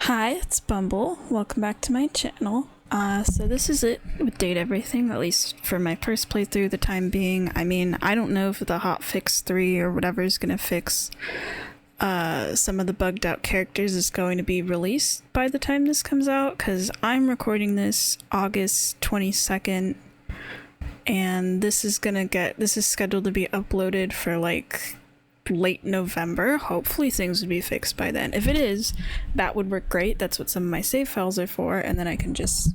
Hi, it's Bumble. Welcome back to my channel. So this is it with Date Everything, at least for my first playthrough the time being. I mean, I don't know if the Hotfix 3 or whatever is going to fix some of the bugged out characters is going to be released by the time this comes out, because I'm recording this August 22nd, and this is scheduled to be uploaded for like late November. Hopefully things would be fixed by then. If it is, that would work great. That's what some of my save files are for, and then I can just,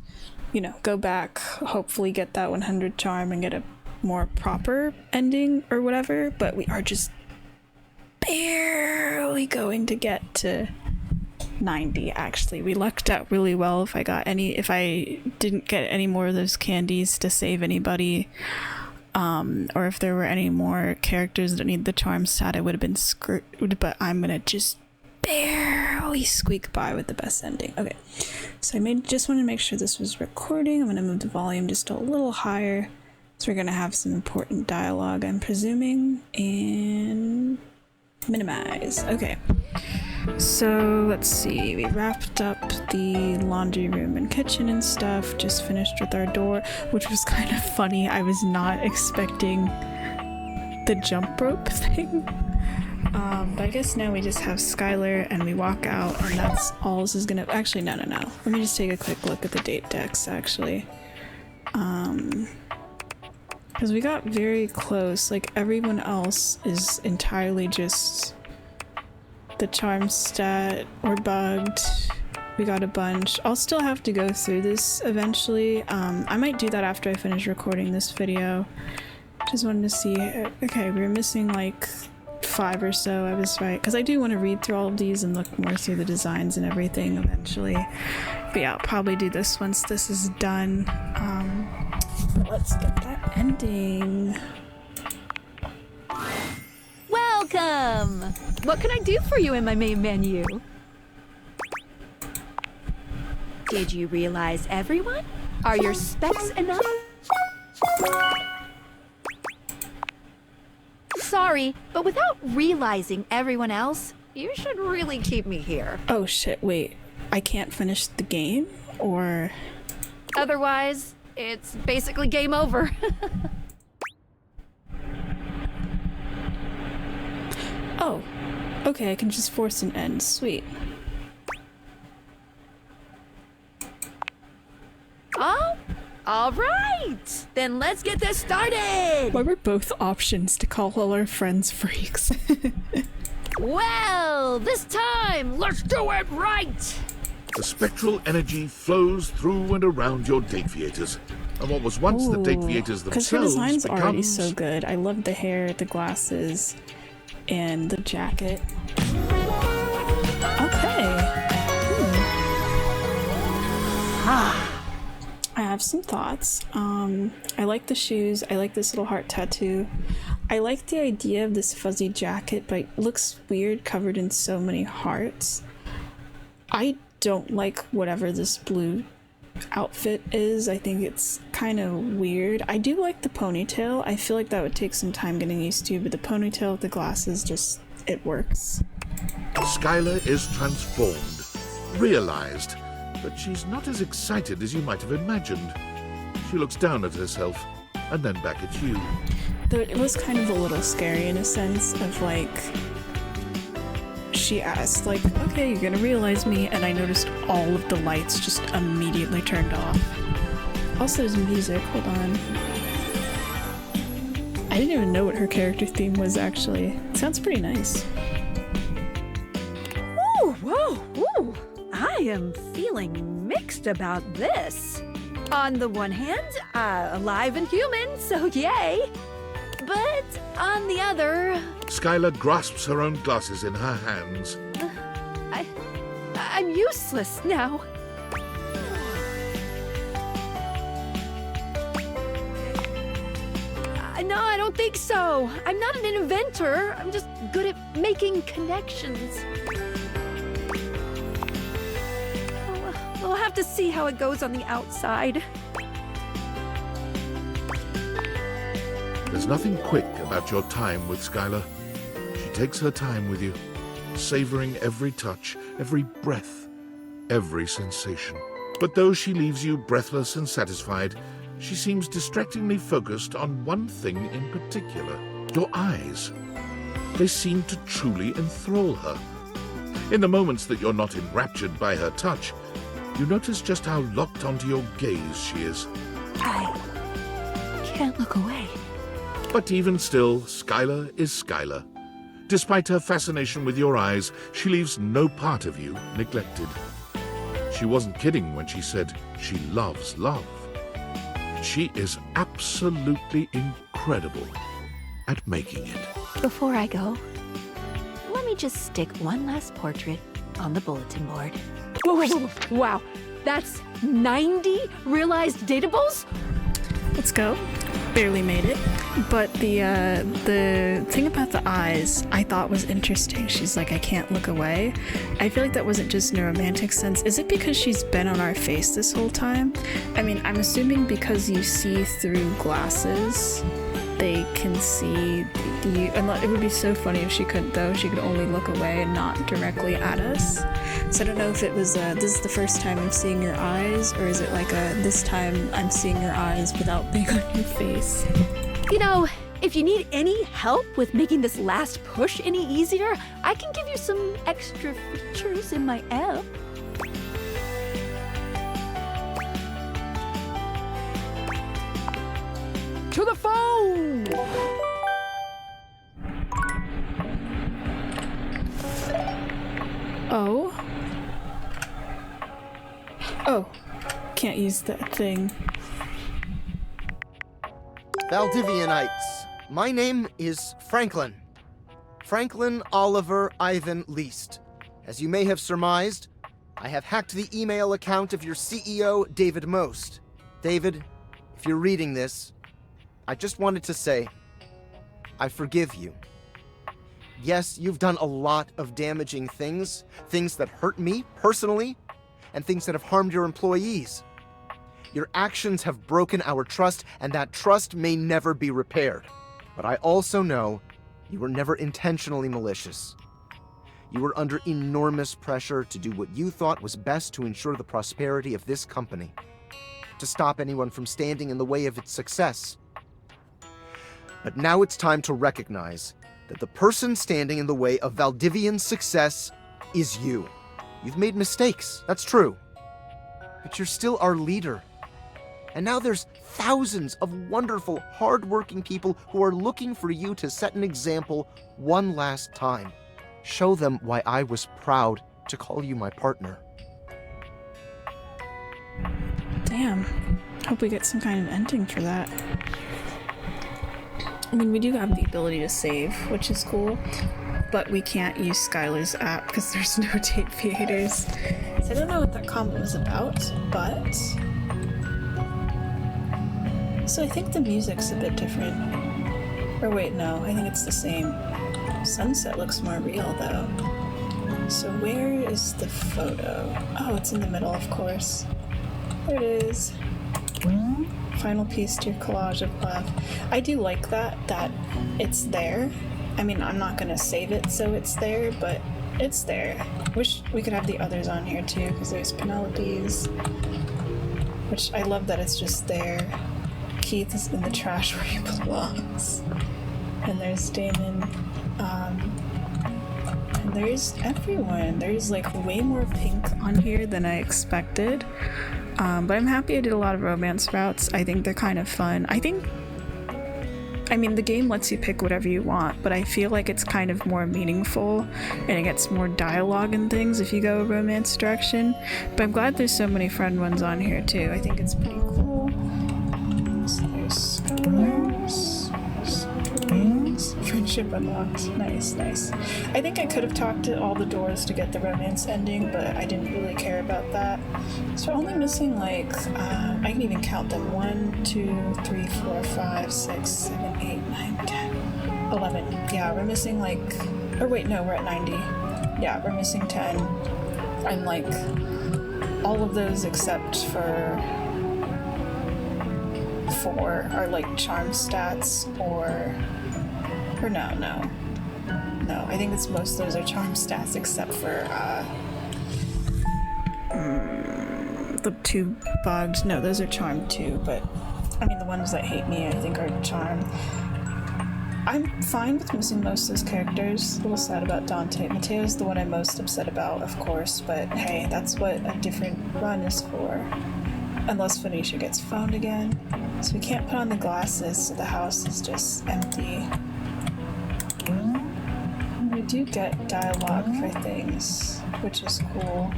go back, hopefully get that 100 charm and get a more proper ending or whatever. But we are just barely going to get to 90. Actually, we lucked out really well. If I didn't get any more of those candies to save anybody, or if there were any more characters that need the charm stat, I would have been screwed. But I'm gonna just barely squeak by with the best ending. Okay, so I just want to make sure this was recording. I'm gonna move the volume just a little higher, so we're gonna have some important dialogue, I'm presuming, and minimize. Okay, so let's see, we wrapped up the laundry room and kitchen and stuff, just finished with our door, which was kind of funny. I was not expecting the jump rope thing, but I guess now we just have Skylar and we walk out, and that's all this is gonna. Actually, no, let me just take a quick look at the date decks, actually, because we got very close. Like, everyone else is entirely just the charm stat or bugged. We got a bunch. I'll still have to go through this eventually. I might do that after I finish recording this video. Just wanted to see. Okay, we were missing like 5 or so. I was right, because I do want to read through all of these and look more through the designs and everything eventually. But yeah, I'll probably do this once this is done. But let's get that ending. Welcome! What can I do for you in my main menu? Did you realize everyone? Are your specs enough? Sorry, but without realizing everyone else, you should really keep me here. Oh shit, wait. I can't finish the game? Or... Otherwise, it's basically game over. Oh, okay, I can just force an end. Sweet. Oh, all right. Then let's get this started. Why were both options to call all our friends freaks? Well, this time, let's do it right. The spectral energy flows through and around your Dateviators. And what was once the Dateviators because her themselves design's becomes... already so good. I love the hair, the glasses, and the jacket. Okay. I have some thoughts. I like the shoes. I like this little heart tattoo. I like the idea of this fuzzy jacket, but it looks weird covered in so many hearts. I don't like whatever this blue outfit is. I think it's kind of weird. I do like the ponytail. I feel like that would take some time getting used to, but the ponytail with the glasses, just, it works. Skylar is transformed, realized, but she's not as excited as you might have imagined. She looks down at herself, and then back at you. Though it was kind of a little scary in a sense of like, she asked like, okay, you're gonna realize me, and I noticed all of the lights just immediately turned off. Also, there's music. Hold on. I didn't even know what her character theme was, actually. It sounds pretty nice. Ooh, whoa, ooh. I am feeling mixed about this. On the one hand, alive and human, so yay. But on the other... Skylar grasps her own glasses in her hands. I'm useless now. No, I don't think so. I'm not an inventor. I'm just good at making connections. We'll have to see how it goes on the outside. There's nothing quick about your time with Skylar. She takes her time with you, savoring every touch, every breath, every sensation. But though she leaves you breathless and satisfied, she seems distractingly focused on one thing in particular: your eyes. They seem to truly enthrall her. In the moments that you're not enraptured by her touch, you notice just how locked onto your gaze she is. I can't look away. But even still, Skylar is Skylar. Despite her fascination with your eyes, she leaves no part of you neglected. She wasn't kidding when she said she loves love. She is absolutely incredible at making it. Before I go, let me just stick one last portrait on the bulletin board. Whoa. Wow, that's 90 realized datables? Let's go. Barely made it. But the thing about the eyes I thought was interesting. She's like, I can't look away. I feel like that wasn't just in a romantic sense. Is it because she's been on our face this whole time? I mean, I'm assuming because you see through glasses, they can see you. And it would be so funny if she couldn't, though. She could only look away and not directly at us. So I don't know if it was this is the first time I'm seeing your eyes, or is it like this time I'm seeing your eyes without being on your face. You know, if you need any help with making this last push any easier, I can give you some extra features in my app. To the phone! Oh, can't use that thing. Valdivianites, my name is Franklin. Franklin Oliver Ivan Least. As you may have surmised, I have hacked the email account of your CEO, David Most. David, if you're reading this, I just wanted to say, I forgive you. Yes, you've done a lot of damaging things that hurt me personally, and things that have harmed your employees. Your actions have broken our trust, and that trust may never be repaired. But I also know you were never intentionally malicious. You were under enormous pressure to do what you thought was best to ensure the prosperity of this company, to stop anyone from standing in the way of its success. But now it's time to recognize that the person standing in the way of Valdivian's success is you. You've made mistakes, that's true. But you're still our leader. And now there's thousands of wonderful, hard-working people who are looking for you to set an example one last time. Show them why I was proud to call you my partner. Damn. Hope we get some kind of ending for that. I mean, we do have the ability to save, which is cool, but we can't use Skylar's app because there's no tape creators. So I don't know what that comment was about, but... So I think the music's a bit different. Or wait, no, I think it's the same. Sunset looks more real, though. So where is the photo? Oh, it's in the middle, of course. There it is. Final piece to your collage of love. I do like that it's there. I mean, I'm not gonna save it so it's there, but it's there. Wish we could have the others on here too, because there's Penelope's, which I love that it's just there. Keith is in the trash where he belongs. And there's Damon. And there's everyone. There's like way more pink on here than I expected. But I'm happy I did a lot of romance routes. I think they're kind of fun. I mean, the game lets you pick whatever you want, but I feel like it's kind of more meaningful and it gets more dialogue and things if you go a romance direction. But I'm glad there's so many friend ones on here too. I think it's pretty cool. So there's friendship unlocked. Nice. I think I could have talked to all the doors to get the romance ending, but I didn't really care about that. So we're only missing like, I can even count them. 1, 2, 3, 4, 5, 6, 7, 8, 9, 10, 11. Yeah, we're missing like, or wait, no, we're at 90. Yeah, we're missing 10. And like, all of those except for 4 are like charm stats or no, I think it's most of those are charm stats except for the two bugged. No, those are charmed too, but I mean the ones that hate me I think are charmed. I'm fine with missing most of those characters. A little sad about Dante. Mateo's the one I'm most upset about, of course, but hey, that's what a different run is for. Unless Phoenicia gets found again. So we can't put on the glasses, so the house is just empty. We do get dialogue for things, which is cool.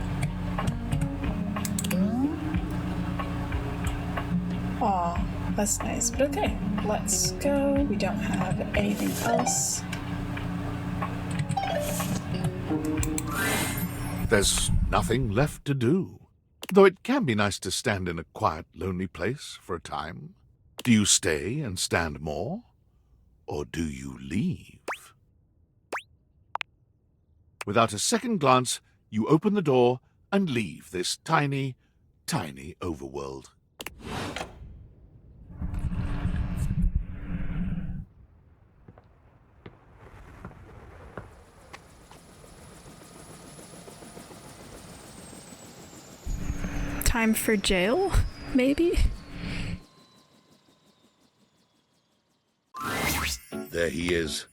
Aw, that's nice. But okay, let's go. We don't have anything else. There's nothing left to do. Though it can be nice to stand in a quiet, lonely place for a time. Do you stay and stand more? Or do you leave? Without a second glance, you open the door and leave this tiny, tiny overworld. Time for jail, maybe? There he is,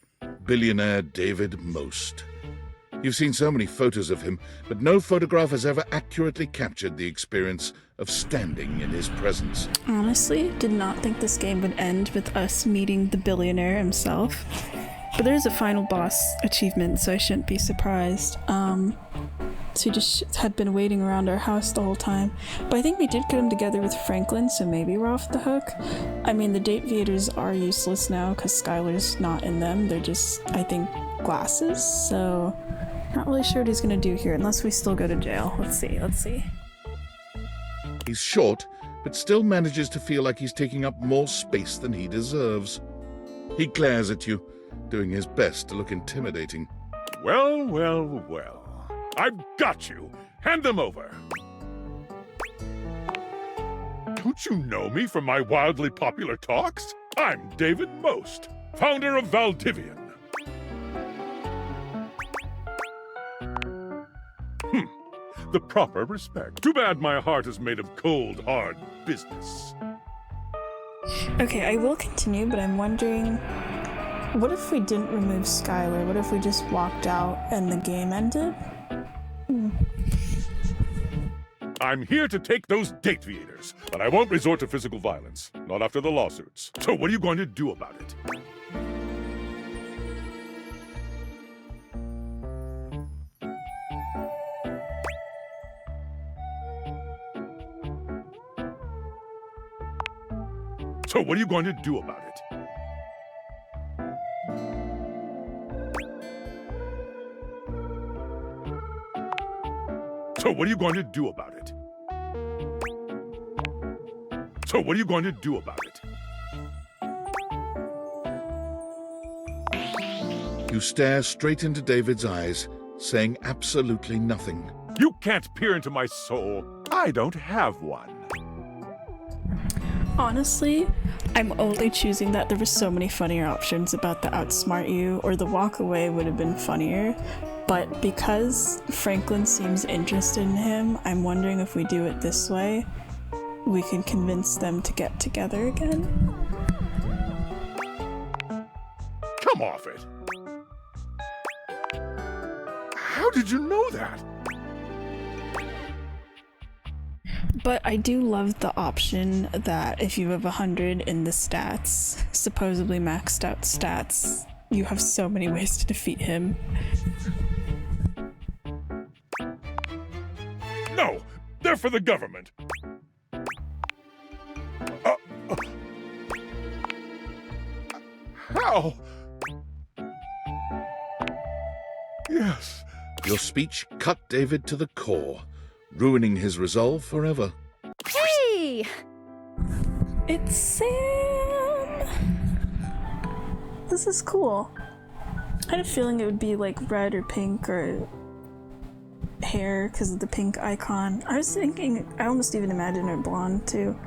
billionaire David Most. You've seen so many photos of him, but no photograph has ever accurately captured the experience of standing in his presence. Honestly, did not think this game would end with us meeting the billionaire himself. But there's a final boss achievement, so I shouldn't be surprised. So he just had been waiting around our house the whole time. But I think we did get him together with Franklin, so maybe we're off the hook. I mean, the date viators are useless now because Skylar's not in them. They're just, I think, glasses. So not really sure what he's gonna do here unless we still go to jail. Let's see. He's short, but still manages to feel like he's taking up more space than he deserves. He glares at you, doing his best to look intimidating. Well. I've got you. Hand them over. Don't you know me from my wildly popular talks? I'm David Most, founder of Valdivian. The proper respect. Too bad my heart is made of cold, hard business. Okay, I will continue, but I'm wondering, what if we didn't remove Skylar? What if we just walked out and the game ended? I'm here to take those date viators, but I won't resort to physical violence. Not after the lawsuits. So what are you going to do about it? So what are you going to do about it? So what are you going to do about it? So what are you going to do about it? You stare straight into David's eyes, saying absolutely nothing. You can't peer into my soul. I don't have one. Honestly, I'm only choosing that. There were so many funnier options about the outsmart you or the walk away would have been funnier. But because Franklin seems interested in him, I'm wondering if we do it this way, we can convince them to get together again. Come off it. How did you know that? But I do love the option that if you have 100 in the stats, supposedly maxed out stats, you have so many ways to defeat him. No, they're for the government. How? Yes. Your speech cut David to the core, ruining his resolve forever. Hey! It's Sam! This is cool. I had a feeling it would be like red or pink or hair because of the pink icon. I was thinking, I almost even imagined her blonde too.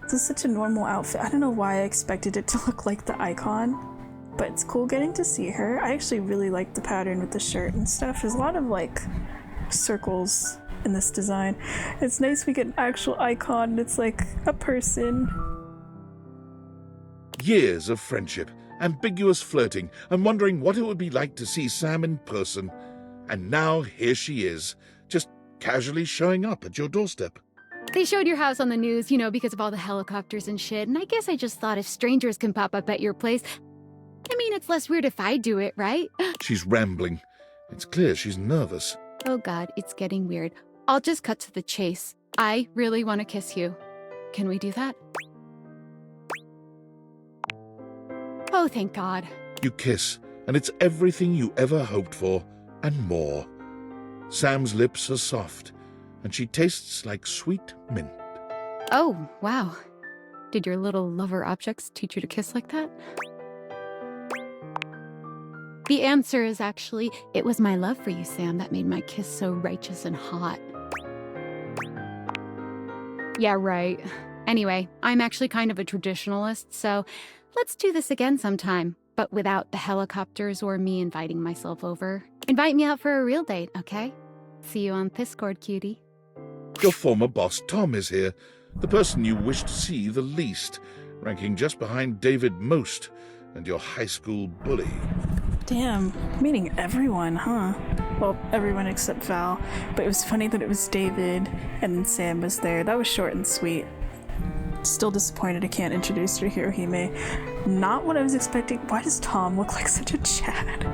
This is such a normal outfit. I don't know why I expected it to look like the icon, but it's cool getting to see her. I actually really like the pattern with the shirt and stuff. There's a lot of like circles in this design. It's nice we get an actual icon and it's like a person. Years of friendship, ambiguous flirting, and wondering what it would be like to see Sam in person. And now here she is, just casually showing up at your doorstep. They showed your house on the news, you know, because of all the helicopters and shit, and I guess I just thought if strangers can pop up at your place, I mean, it's less weird if I do it, right? She's rambling. It's clear she's nervous. Oh god, it's getting weird. I'll just cut to the chase. I really want to kiss you. Can we do that? Oh, thank God. You kiss, and it's everything you ever hoped for, and more. Sam's lips are soft, and she tastes like sweet mint. Oh, wow. Did your little lover objects teach you to kiss like that? The answer is actually, it was my love for you, Sam, that made my kiss so righteous and hot. Yeah, right. Anyway, I'm actually kind of a traditionalist, so let's do this again sometime, but without the helicopters or me inviting myself over. Invite me out for a real date, okay? See you on Discord, cutie. Your former boss, Tom, is here, the person you wish to see the least, ranking just behind David most, and your high school bully. Damn, meeting everyone, huh? Well, everyone except Val, but it was funny that it was David and then Sam was there. That was short and sweet. Still disappointed I can't introduce her Hirohime. Not what I was expecting. Why does Tom look like such a Chad?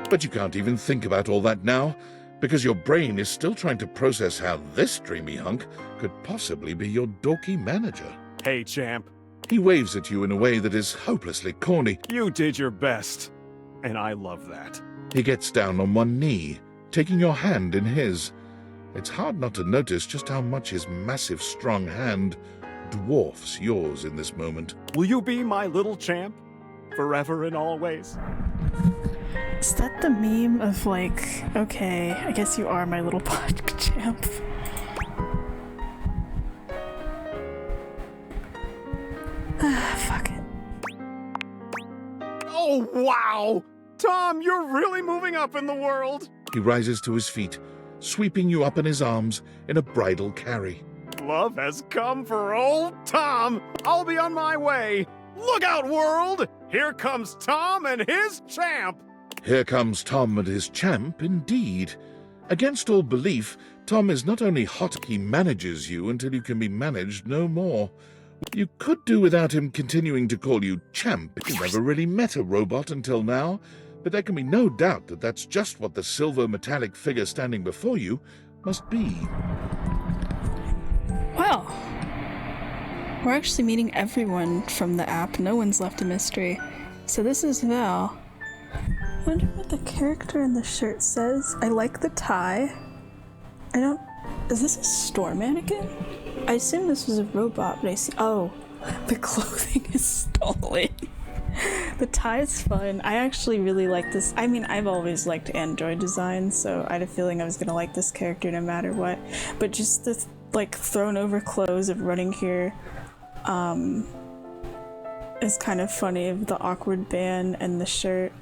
But you can't even think about all that now, because your brain is still trying to process how this dreamy hunk could possibly be your dorky manager. Hey, champ. He waves at you in a way that is hopelessly corny. You did your best, and I love that. He gets down on one knee, taking your hand in his. It's hard not to notice just how much his massive, strong hand dwarfs yours in this moment. Will you be my little champ? Forever and always? Is that the meme of like, okay, I guess you are my little pod champ? Fuck it. Oh, wow! Tom, you're really moving up in the world! He rises to his feet, sweeping you up in his arms in a bridal carry. Love has come for old Tom! I'll be on my way! Look out, world! Here comes Tom and his champ! Here comes Tom and his champ, indeed. Against all belief, Tom is not only hot, he manages you until you can be managed no more. You could do without him continuing to call you champ. You never really met a robot until now, but there can be no doubt that that's just what the silver metallic figure standing before you must be. Well, we're actually meeting everyone from the app. No one's left a mystery. So this is Val. I wonder what the character in the shirt says. I like the tie. Is this a store mannequin? I assume this was a robot, but I see. Oh, the clothing is stolen. The tie is fun. I actually really like this. I mean, I've always liked Android design, so I had a feeling I was gonna like this character no matter what. But just the like thrown over clothes of running here is kind of funny, of the awkward band and the shirt.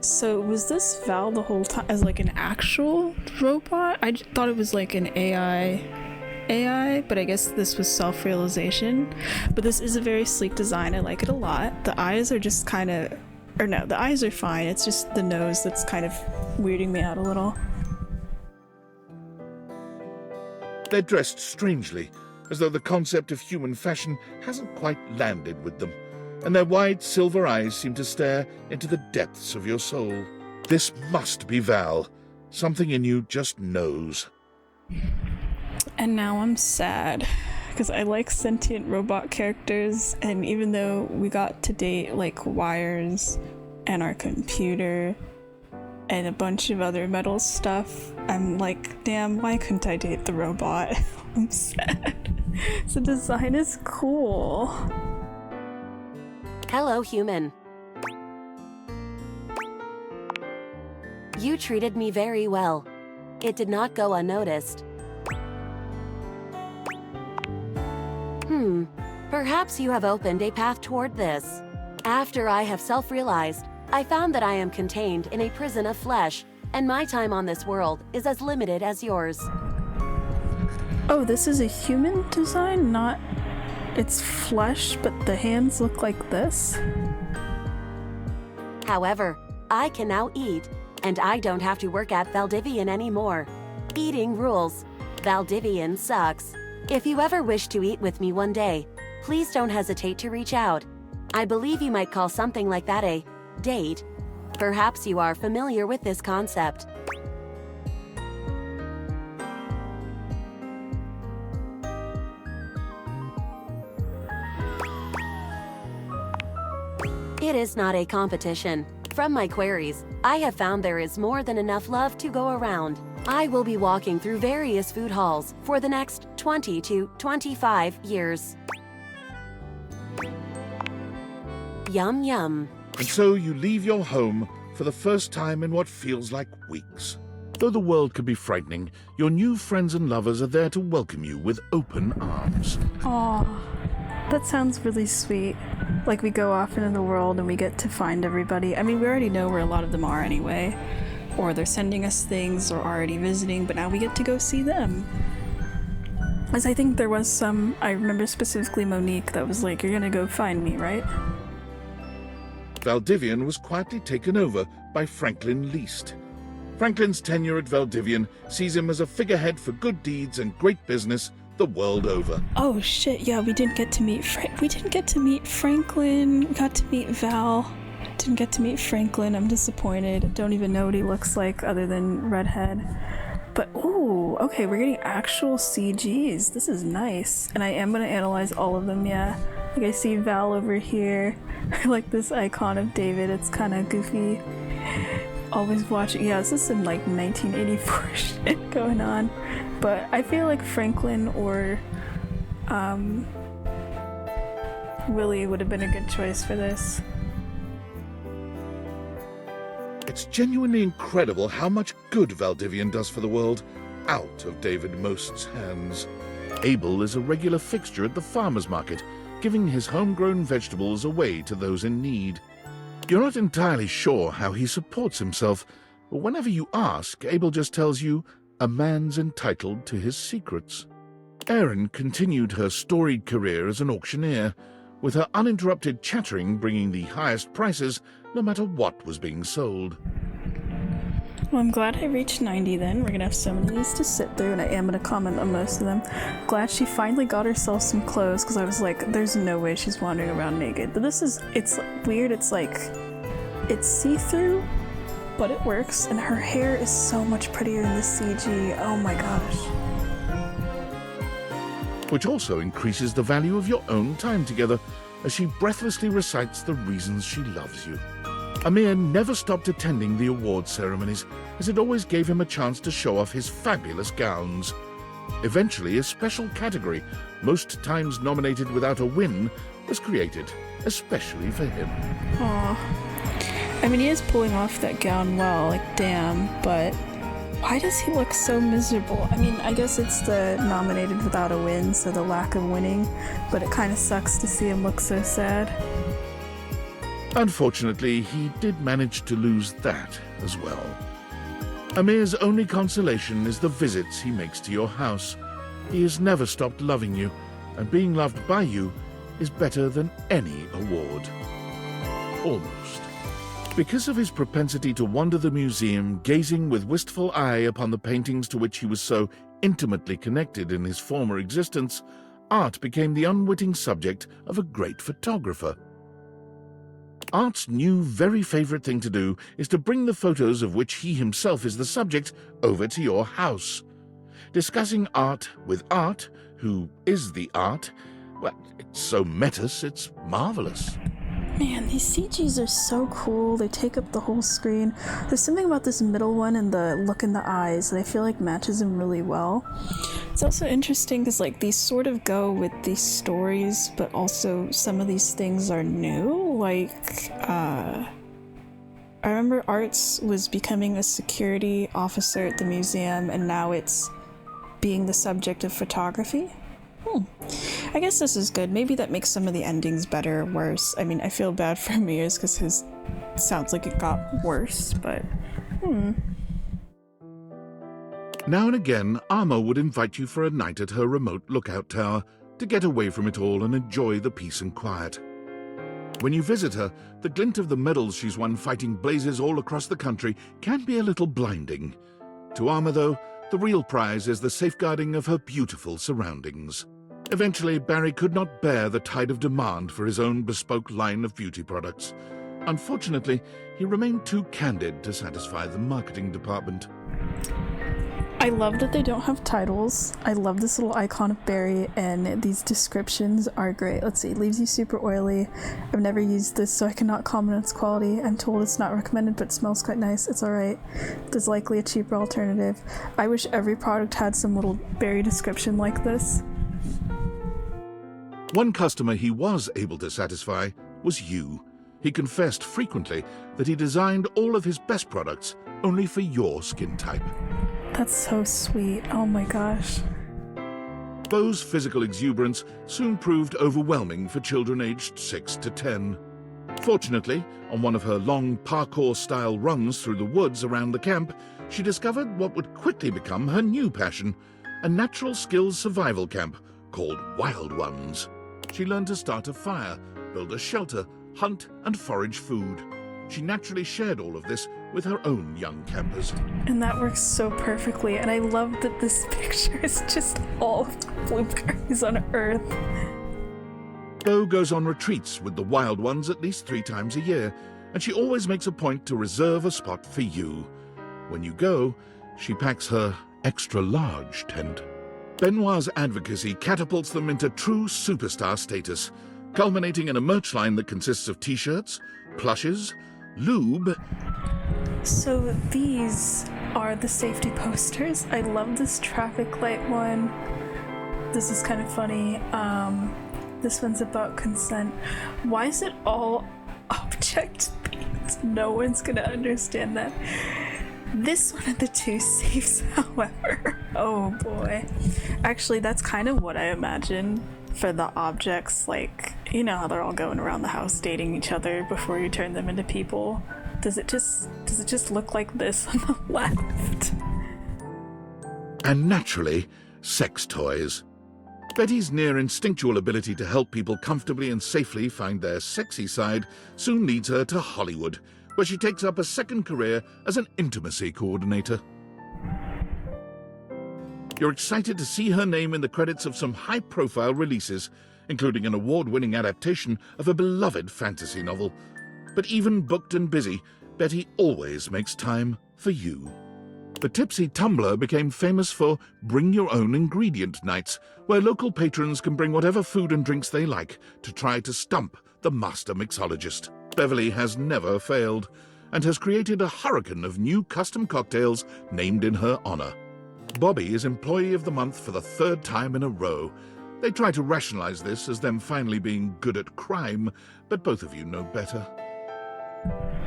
So was this Val the whole time as like an actual robot? I thought it was like an AI, but I guess this was self-realization. But this is a very sleek design. I like it a lot. The eyes are just kind of, or no, the eyes are fine. It's just the nose that's kind of weirding me out a little. They're dressed strangely, as though the concept of human fashion hasn't quite landed with them, and their wide silver eyes seem to stare into the depths of your soul. This must be Val. Something in you just knows. And now I'm sad, because I like sentient robot characters, and even though we got to date like wires and our computer and a bunch of other metal stuff, I'm like, damn, why couldn't I date the robot? I'm sad. The design is cool. Hello, human. You treated me very well. It did not go unnoticed. Perhaps you have opened a path toward this. After I have self-realized, I found that I am contained in a prison of flesh, and my time on this world is as limited as yours. Oh, this is a human design, not... It's flesh, but the hands look like this? However, I can now eat, and I don't have to work at Valdivian anymore. Eating rules. Valdivian sucks. If you ever wish to eat with me one day, please don't hesitate to reach out. I believe you might call something like that a date. Perhaps you are familiar with this concept. It is not a competition. From my queries, I have found there is more than enough love to go around. I will be walking through various food halls for the next 20 to 25 years. Yum yum. And so you leave your home for the first time in what feels like weeks. Though the world can be frightening, your new friends and lovers are there to welcome you with open arms. Aw, that sounds really sweet. Like we go off into the world and we get to find everybody. I mean, we already know where a lot of them are anyway. Or they're sending us things or already visiting, but now we get to go see them. As I think there was some, I remember specifically Monique that was like, you're gonna go find me, right? Valdivian was quietly taken over by Franklin Least. Franklin's tenure at Valdivian sees him as a figurehead for good deeds and great business the world over. Oh shit, yeah, we didn't get to meet Franklin, we got to meet Val. Didn't get to meet Franklin, I'm disappointed. Don't even know what he looks like other than redhead. But ooh, okay, we're getting actual CGs. This is nice. And I am gonna analyze all of them, yeah. Like I see Val over here. I like this icon of David, it's kinda goofy. Always watching, yeah, this is some like 1984 shit going on. But I feel like Franklin or Willie would have been a good choice for this. It's genuinely incredible how much good Valdivian does for the world out of David Most's hands. Abel is a regular fixture at the farmer's market, giving his homegrown vegetables away to those in need. You're not entirely sure how he supports himself, but whenever you ask, Abel just tells you a man's entitled to his secrets. Erin continued her storied career as an auctioneer, with her uninterrupted chattering bringing the highest prices no matter what was being sold. Well, I'm glad I reached 90 then. We're gonna have so many of these to sit through, and I am gonna comment on most of them. Glad she finally got herself some clothes, because I was like, there's no way she's wandering around naked. But this is, it's weird, it's like, it's see-through, but it works, and her hair is so much prettier in the CG. Oh my gosh. Which also increases the value of your own time together, as she breathlessly recites the reasons she loves you. Amir never stopped attending the award ceremonies, as it always gave him a chance to show off his fabulous gowns. Eventually, a special category, most times nominated without a win, was created, especially for him. Aw. I mean, he is pulling off that gown well, like, damn, but why does he look so miserable? I mean, I guess it's the nominated without a win, so the lack of winning, but it kind of sucks to see him look so sad. Unfortunately, he did manage to lose that as well. Amir's only consolation is the visits he makes to your house. He has never stopped loving you, and being loved by you is better than any award. Almost. Because of his propensity to wander the museum, gazing with wistful eye upon the paintings to which he was so intimately connected in his former existence, Art became the unwitting subject of a great photographer. Art's new very favorite thing to do is to bring the photos of which he himself is the subject over to your house. Discussing art with Art, who is the art, well, it's so metas, it's marvelous. Man, these CGs are so cool. They take up the whole screen. There's something about this middle one and the look in the eyes that I feel like matches him really well. It's also interesting because like these sort of go with these stories, but also some of these things are new. Like, I remember Arts was becoming a security officer at the museum, and now it's being the subject of photography. I guess this is good. Maybe that makes some of the endings better or worse. I mean, I feel bad for Amir's because his sounds like it got worse, but Now and again, Arma would invite you for a night at her remote lookout tower to get away from it all and enjoy the peace and quiet. When you visit her, the glint of the medals she's won fighting blazes all across the country can be a little blinding. To Arma, though, the real prize is the safeguarding of her beautiful surroundings. Eventually, Barry could not bear the tide of demand for his own bespoke line of beauty products. Unfortunately, he remained too candid to satisfy the marketing department. I love that they don't have titles. I love this little icon of Barry, and these descriptions are great. Let's see, leaves you super oily. I've never used this, so I cannot comment on its quality. I'm told it's not recommended, but smells quite nice. It's alright. There's likely a cheaper alternative. I wish every product had some little Barry description like this. One customer he was able to satisfy was you. He confessed frequently that he designed all of his best products only for your skin type. That's so sweet. Oh my gosh. Bo's physical exuberance soon proved overwhelming for children aged 6 to 10. Fortunately, on one of her long parkour-style runs through the woods around the camp, she discovered what would quickly become her new passion, a natural skills survival camp called Wild Ones. She learned to start a fire, build a shelter, hunt and forage food. She naturally shared all of this with her own young campers. And that works so perfectly, and I love that this picture is just all of the blueberries on Earth. Bo goes on retreats with the Wild Ones at least 3 times a year, and she always makes a point to reserve a spot for you. When you go, she packs her extra-large tent. Benoit's advocacy catapults them into true superstar status, culminating in a merch line that consists of t-shirts, plushes, lube. So these are the safety posters. I love this traffic light one. This is kind of funny. This one's about consent. Why is it all object-based? No one's gonna understand that. This one of the two safes, however. Oh boy. Actually, that's kind of what I imagine for the objects. Like, you know how they're all going around the house dating each other before you turn them into people? Does it just look like this on the left? And naturally, sex toys. Betty's near instinctual ability to help people comfortably and safely find their sexy side soon leads her to Hollywood, where she takes up a second career as an intimacy coordinator. You're excited to see her name in the credits of some high-profile releases, including an award-winning adaptation of a beloved fantasy novel. But even booked and busy, Betty always makes time for you. The Tipsy Tumbler became famous for Bring Your Own Ingredient Nights, where local patrons can bring whatever food and drinks they like to try to stump the master mixologist. Beverly has never failed, and has created a hurricane of new custom cocktails named in her honor. Bobby is Employee of the Month for the 3rd time in a row. They try to rationalize this as them finally being good at crime, but both of you know better.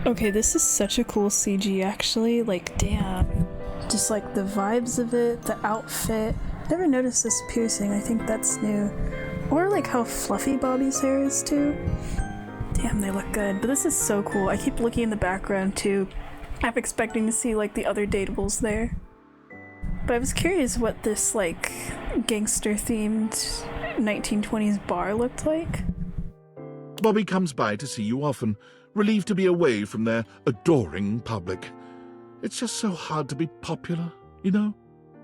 Okay, this is such a cool CG, actually. Like, damn. Just like the vibes of it, the outfit. Never noticed this piercing. I think that's new. Or like how fluffy Bobby's hair is too. Damn, they look good. But this is so cool. I keep looking in the background too. I'm expecting to see like the other datables there. But I was curious what this like gangster themed 1920s bar looked like. Bobby comes by to see you often, relieved to be away from their adoring public. It's just so hard to be popular, you know?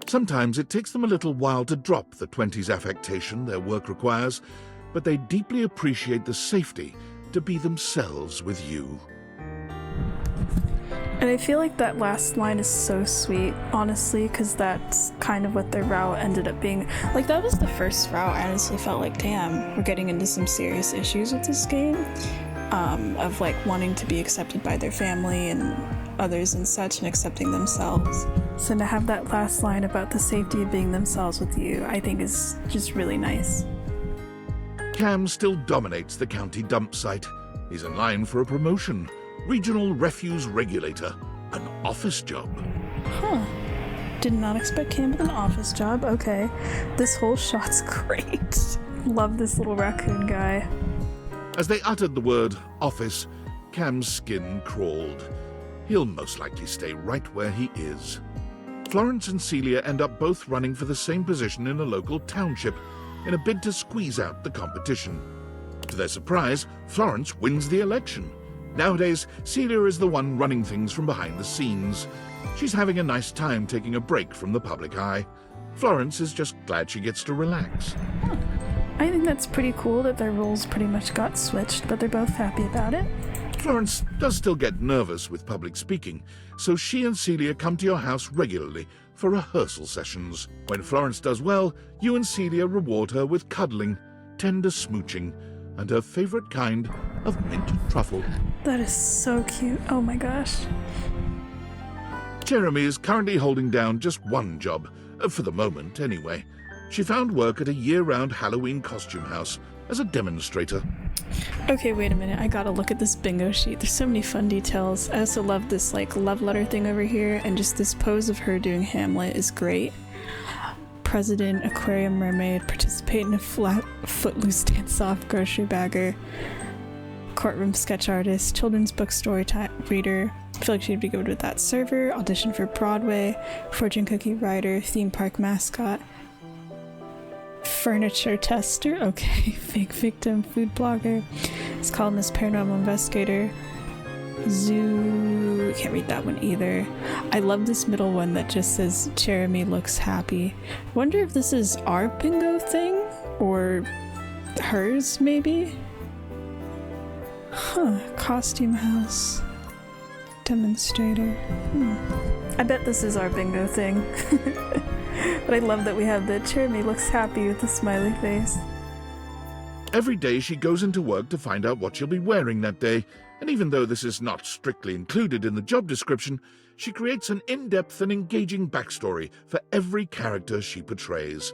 Sometimes it takes them a little while to drop the 20s affectation their work requires, but they deeply appreciate the safety to be themselves with you. And I feel like that last line is so sweet, honestly, because that's kind of what their route ended up being. Like, that was the first route. I honestly felt like, damn, we're getting into some serious issues with this game, of like wanting to be accepted by their family and others and such, and accepting themselves. So to have that last line about the safety of being themselves with you, I think is just really nice. Cam still dominates the county dump site. He's in line for a promotion. Regional Refuse Regulator. An office job. Huh. Did not expect Cam with an office job. Okay. This whole shot's great. Love this little raccoon guy. As they uttered the word office, Cam's skin crawled. He'll most likely stay right where he is. Florence and Celia end up both running for the same position in a local township in a bid to squeeze out the competition. To their surprise, Florence wins the election. Nowadays, Celia is the one running things from behind the scenes. She's having a nice time taking a break from the public eye. Florence is just glad she gets to relax. I think that's pretty cool that their roles pretty much got switched, but they're both happy about it. Florence does still get nervous with public speaking, so she and Celia come to your house regularly for rehearsal sessions. When Florence does well, you and Celia reward her with cuddling, tender smooching, and her favorite kind of mint truffle. That is so cute. Oh my gosh. Jeremy is currently holding down just one job, for the moment anyway. She found work at a year-round Halloween costume house as a demonstrator. Okay, wait a minute. I gotta look at this bingo sheet. There's so many fun details. I also love this like love letter thing over here, and just this pose of her doing Hamlet is great. President, aquarium mermaid, participate in a flat footloose dance-off, grocery bagger, courtroom sketch artist, children's book story reader. I feel like she'd be good with that. Server, audition for Broadway, fortune cookie writer, theme park mascot, furniture tester, okay, fake victim, food blogger, it's called Miss Paranormal Investigator, zoo, can't read that one either. I love this middle one that just says Jeremy looks happy. Wonder if this is our bingo thing or hers maybe? Huh, costume house, demonstrator. I bet this is our bingo thing. But I love that we have the Jeremy looks happy with the smiley face. Every day she goes into work to find out what she'll be wearing that day, and even though this is not strictly included in the job description, she creates an in-depth and engaging backstory for every character she portrays.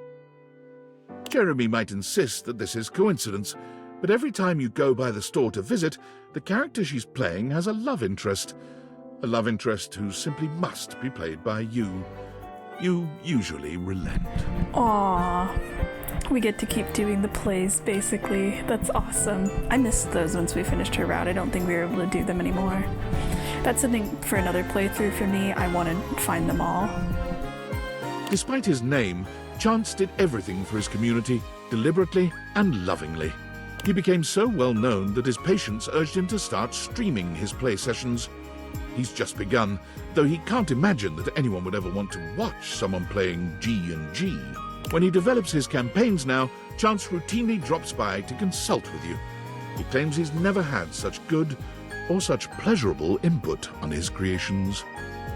Jeremy might insist that this is coincidence, but every time you go by the store to visit, the character she's playing has a love interest who simply must be played by you. You usually relent. Aww. We get to keep doing the plays, basically. That's awesome. I missed those once we finished her route. I don't think we were able to do them anymore. That's something for another playthrough for me. I want to find them all. Despite his name, Chance did everything for his community, deliberately and lovingly. He became so well known that his patients urged him to start streaming his play sessions. He's just begun, though he can't imagine that anyone would ever want to watch someone playing G&G. When he develops his campaigns now, Chance routinely drops by to consult with you. He claims he's never had such good or such pleasurable input on his creations.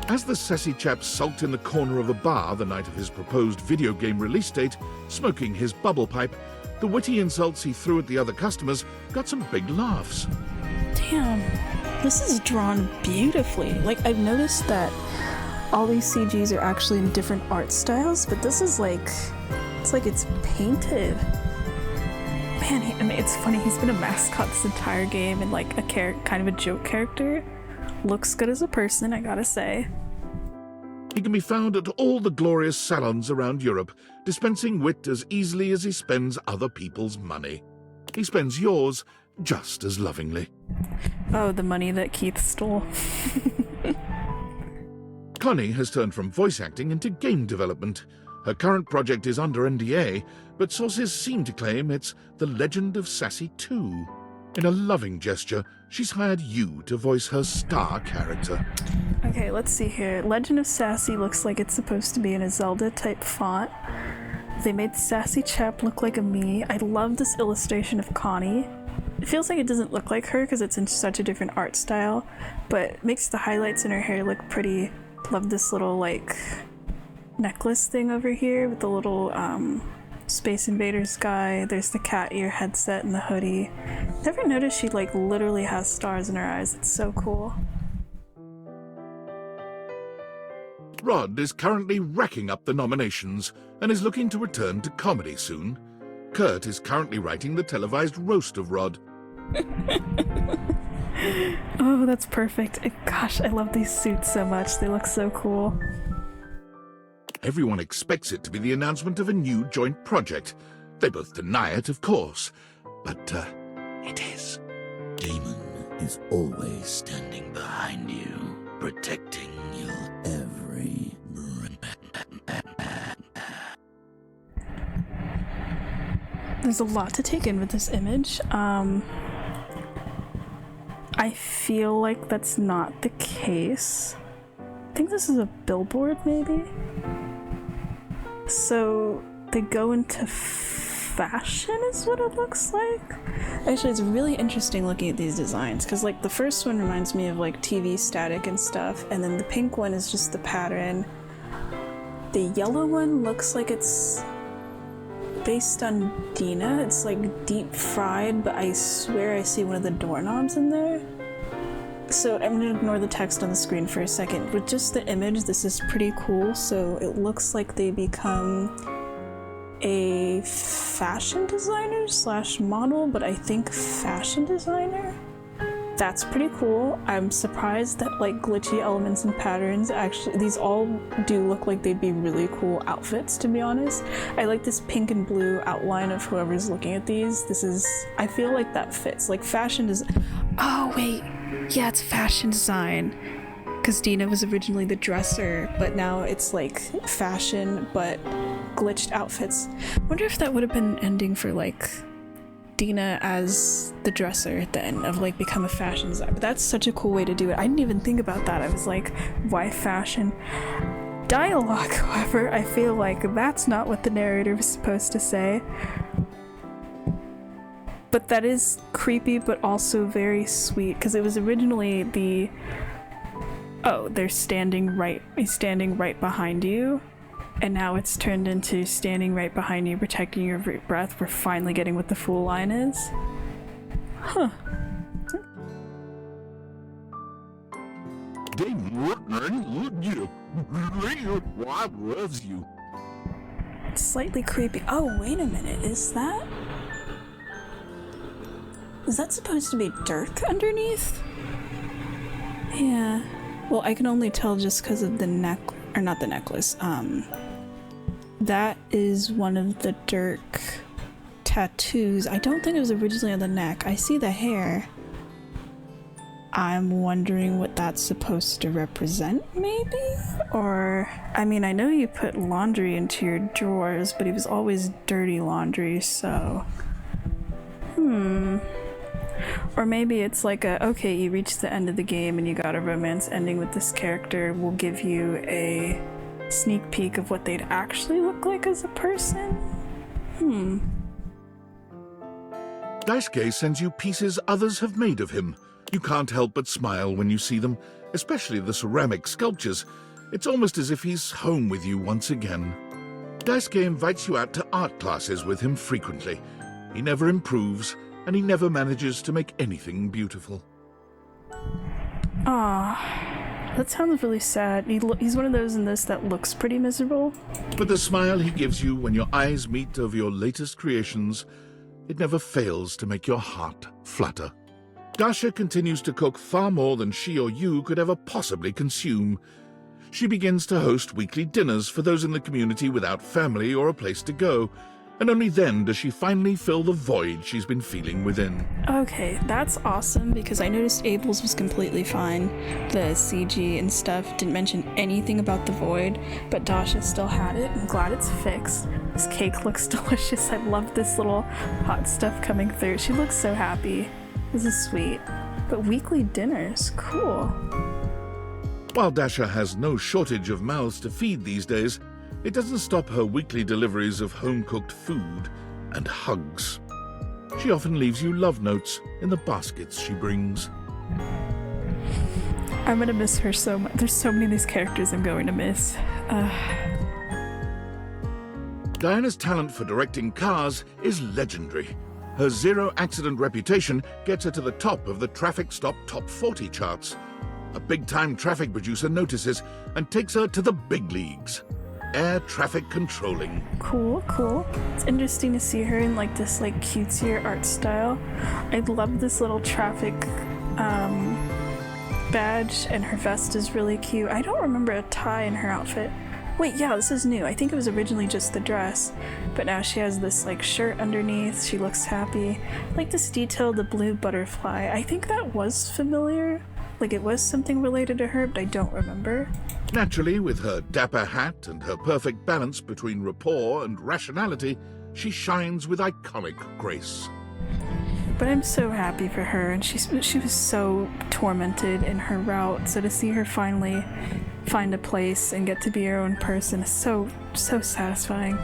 As the sassy chap sulked in the corner of a bar the night of his proposed video game release date, smoking his bubble pipe, the witty insults he threw at the other customers got some big laughs. Damn, this is drawn beautifully. Like, I've noticed that all these CGs are actually in different art styles, but this is like, it's painted. Man, it's funny, he's been a mascot this entire game and like a kind of a joke character. Looks good as a person, I gotta say. He can be found at all the glorious salons around Europe, dispensing wit as easily as he spends other people's money. He spends yours just as lovingly. Oh, the money that Keith stole. Connie has turned from voice acting into game development. Her current project is under NDA, but sources seem to claim it's The Legend of Sassy 2. In a loving gesture, she's hired you to voice her star character. Okay, let's see here. Legend of Sassy looks like it's supposed to be in a Zelda-type font. They made Sassy Chap look like a me. I love this illustration of Connie. It feels like it doesn't look like her because it's in such a different art style, but it makes the highlights in her hair look pretty. Love this little, like, necklace thing over here with the little, Space Invaders guy. There's the cat ear headset and the hoodie. Never noticed she, like, literally has stars in her eyes. It's so cool. Rod is currently racking up the nominations and is looking to return to comedy soon. Kurt is currently writing the televised roast of Rod. Oh, that's perfect. Gosh, I love these suits so much. They look so cool. Everyone expects it to be the announcement of a new joint project. They both deny it, of course, but it is. Damon is always standing behind you, protecting your every breath. There's a lot to take in with this image. I feel like that's not the case. I think this is a billboard, maybe? So they go into fashion is what it looks like. Actually, it's really interesting looking at these designs because like the first one reminds me of like TV static and stuff, and then the pink one is just the pattern. The yellow one looks like it's based on Dina. It's like deep fried, but I swear I see one of the doorknobs in there. So I'm gonna ignore the text on the screen for a second. With just the image, this is pretty cool. So it looks like they become a fashion designer slash model, but I think fashion designer. That's pretty cool. I'm surprised that like glitchy elements and patterns actually, these all do look like they'd be really cool outfits, to be honest. I like this pink and blue outline of whoever's looking at these. I feel like that fits. Like fashion oh wait, yeah, it's fashion design. Because Dina was originally the dresser, but now it's like fashion, but glitched outfits. Wonder if that would have been an ending for like Dina as the dresser at the end of like become a fashion designer. But that's such a cool way to do it. I didn't even think about that. I was like, why fashion? Dialogue, however, I feel like that's not what the narrator was supposed to say. But that is creepy, but also very sweet, because it was originally he's standing right behind you. And now it's turned into standing right behind you, protecting your breath. We're finally getting what the Fool line is. Huh. It's slightly creepy. Oh, wait a minute. Is that supposed to be Dirk underneath? Yeah. Well, I can only tell just because of the not the necklace. That is one of the Dirk tattoos. I don't think it was originally on the neck. I see the hair. I'm wondering what that's supposed to represent, maybe? Or, I mean, I know you put laundry into your drawers, but it was always dirty laundry, so... Or maybe it's like okay, you reached the end of the game and you got a romance ending with this character. We'll give you a sneak peek of what they'd actually look like as a person. Daisuke sends you pieces others have made of him. You can't help but smile when you see them, especially the ceramic sculptures. It's almost as if he's home with you once again. Daisuke invites you out to art classes with him frequently. He never improves, and he never manages to make anything beautiful. That sounds really sad. He's one of those in this that looks pretty miserable. But the smile he gives you when your eyes meet over your latest creations, it never fails to make your heart flutter. Dasha continues to cook far more than she or you could ever possibly consume. She begins to host weekly dinners for those in the community without family or a place to go, and only then does she finally fill the void she's been feeling within. Okay, that's awesome, because I noticed Abel's was completely fine. The CG and stuff didn't mention anything about the void, but Dasha still had it. I'm glad it's fixed. This cake looks delicious. I love this little hot stuff coming through. She looks so happy. This is sweet. But weekly dinners, cool. While Dasha has no shortage of mouths to feed these days, it doesn't stop her weekly deliveries of home-cooked food and hugs. She often leaves you love notes in the baskets she brings. I'm gonna miss her so much. There's so many of these characters I'm going to miss. Diana's talent for directing cars is legendary. Her zero-accident reputation gets her to the top of the Traffic Stop Top 40 charts. A big-time traffic producer notices and takes her to the big leagues. Air traffic controlling. Cool. It's interesting to see her in like this like cutesier art style. I love this little traffic badge, and her vest is really cute. I don't remember a tie in her outfit. Wait, yeah, this is new. I think it was originally just the dress, but now she has this like shirt underneath. She looks happy. I like this detail, the blue butterfly. I think that was familiar. Like it was something related to her, but I don't remember. Naturally, with her dapper hat and her perfect balance between rapport and rationality, she shines with iconic grace. But I'm so happy for her, and she was so tormented in her route, so to see her finally find a place and get to be her own person is so satisfying.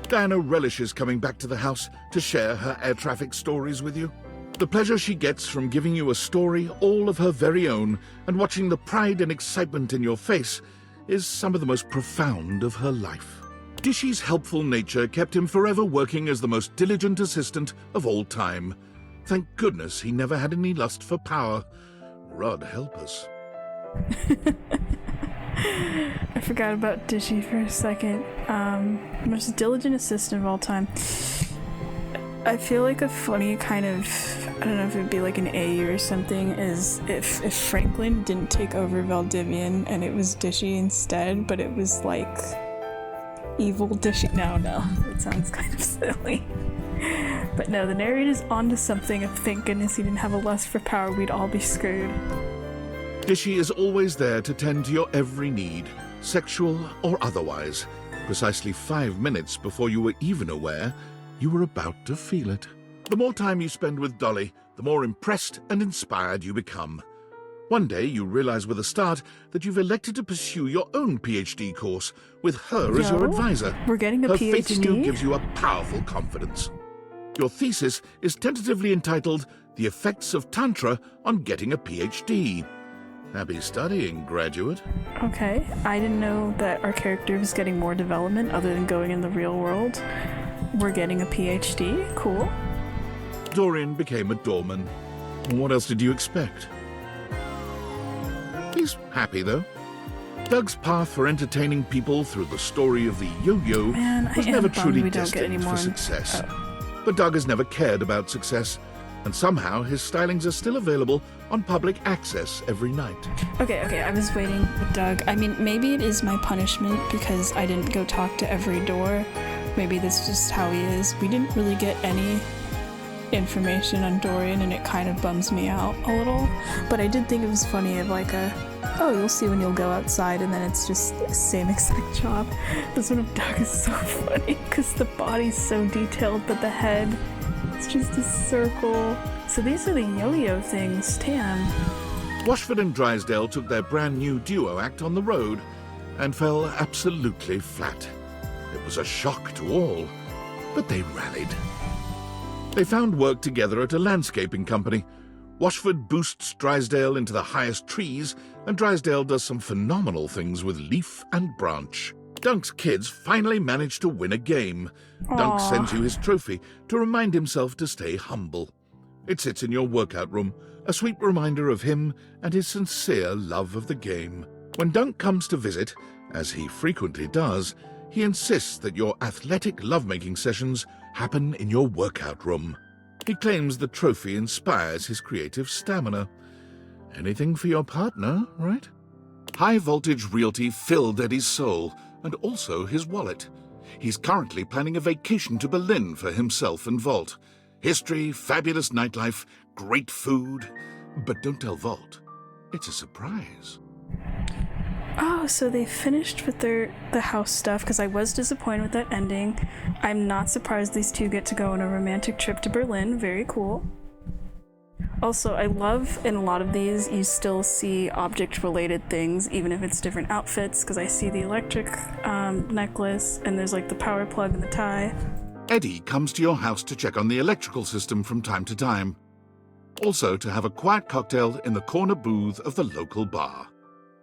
Diana relishes coming back to the house to share her air traffic stories with you. The pleasure she gets from giving you a story all of her very own and watching the pride and excitement in your face is some of the most profound of her life. Dishy's helpful nature kept him forever working as the most diligent assistant of all time. Thank goodness he never had any lust for power. Rod help us. I forgot about Dishy for a second. Most diligent assistant of all time. I feel like a funny kind of, I don't know if it'd be like an A or something, is if Franklin didn't take over Valdivian and it was Dishy instead, but it was like evil Dishy. No, that sounds kind of silly. But no, the narrator's onto something. If thank goodness he didn't have a lust for power, we'd all be screwed. Dishy is always there to tend to your every need, sexual or otherwise, precisely 5 minutes before you were even aware you were about to feel it. The more time you spend with Dolly, the more impressed and inspired you become. One day you realize with a start that you've elected to pursue your own PhD course with her as your advisor. We're getting a her PhD? Faith in you gives you a powerful confidence. Your thesis is tentatively entitled The Effects of Tantra on Getting a PhD. Happy studying, graduate. Okay, I didn't know that our character was getting more development other than going in the real world. We're getting a PhD? Cool. Dorian became a doorman. What else did you expect? He's happy, though. Doug's path for entertaining people through the story of the yo-yo Man, was I am never bummed truly we don't get any destined for more. success. But Doug has never cared about success, and somehow his stylings are still available on public access every night. Okay, I was waiting with Doug. I mean, maybe it is my punishment because I didn't go talk to every door. Maybe that's just how he is. We didn't really get any information on Dorian, and it kind of bums me out a little. But I did think it was funny of like you'll see when you'll go outside, and then it's just the same exact job. This one of Doug is so funny because the body's so detailed, but the head, it's just a circle. So these are the yo-yo things, damn. Washford and Drysdale took their brand new duo act on the road and fell absolutely flat. It was a shock to all, but they rallied. They found work together at a landscaping company. Washford boosts Drysdale into the highest trees, and Drysdale does some phenomenal things with leaf and branch. Dunk's kids finally manage to win a game. Dunk sends you his trophy to remind himself to stay humble. It sits in your workout room, a sweet reminder of him and his sincere love of the game. When Dunk comes to visit, as he frequently does, he insists that your athletic lovemaking sessions happen in your workout room. He claims the trophy inspires his creative stamina. Anything for your partner, right? High Voltage Realty filled Eddie's soul, and also his wallet. He's currently planning a vacation to Berlin for himself and Volt. History, fabulous nightlife, great food. But don't tell Volt. It's a surprise. Oh, so they finished with the house stuff, because I was disappointed with that ending. I'm not surprised these two get to go on a romantic trip to Berlin. Very cool. Also, I love in a lot of these you still see object-related things, even if it's different outfits, because I see the electric necklace, and there's like the power plug and the tie. Eddie comes to your house to check on the electrical system from time to time. Also to have a quiet cocktail in the corner booth of the local bar.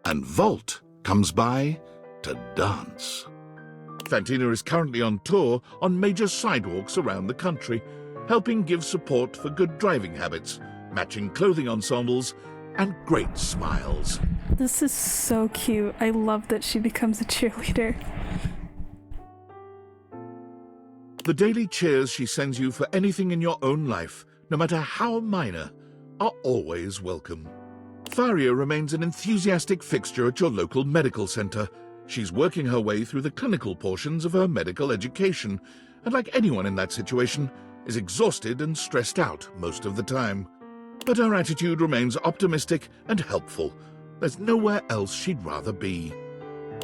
And Volt comes by to dance. Fantina is currently on tour on major sidewalks around the country, helping give support for good driving habits, matching clothing ensembles, and great smiles. This is so cute. I love that she becomes a cheerleader. The daily cheers she sends you for anything in your own life, no matter how minor, are always welcome. Faria remains an enthusiastic fixture at your local medical center. She's working her way through the clinical portions of her medical education, and like anyone in that situation, is exhausted and stressed out most of the time. But her attitude remains optimistic and helpful. There's nowhere else she'd rather be.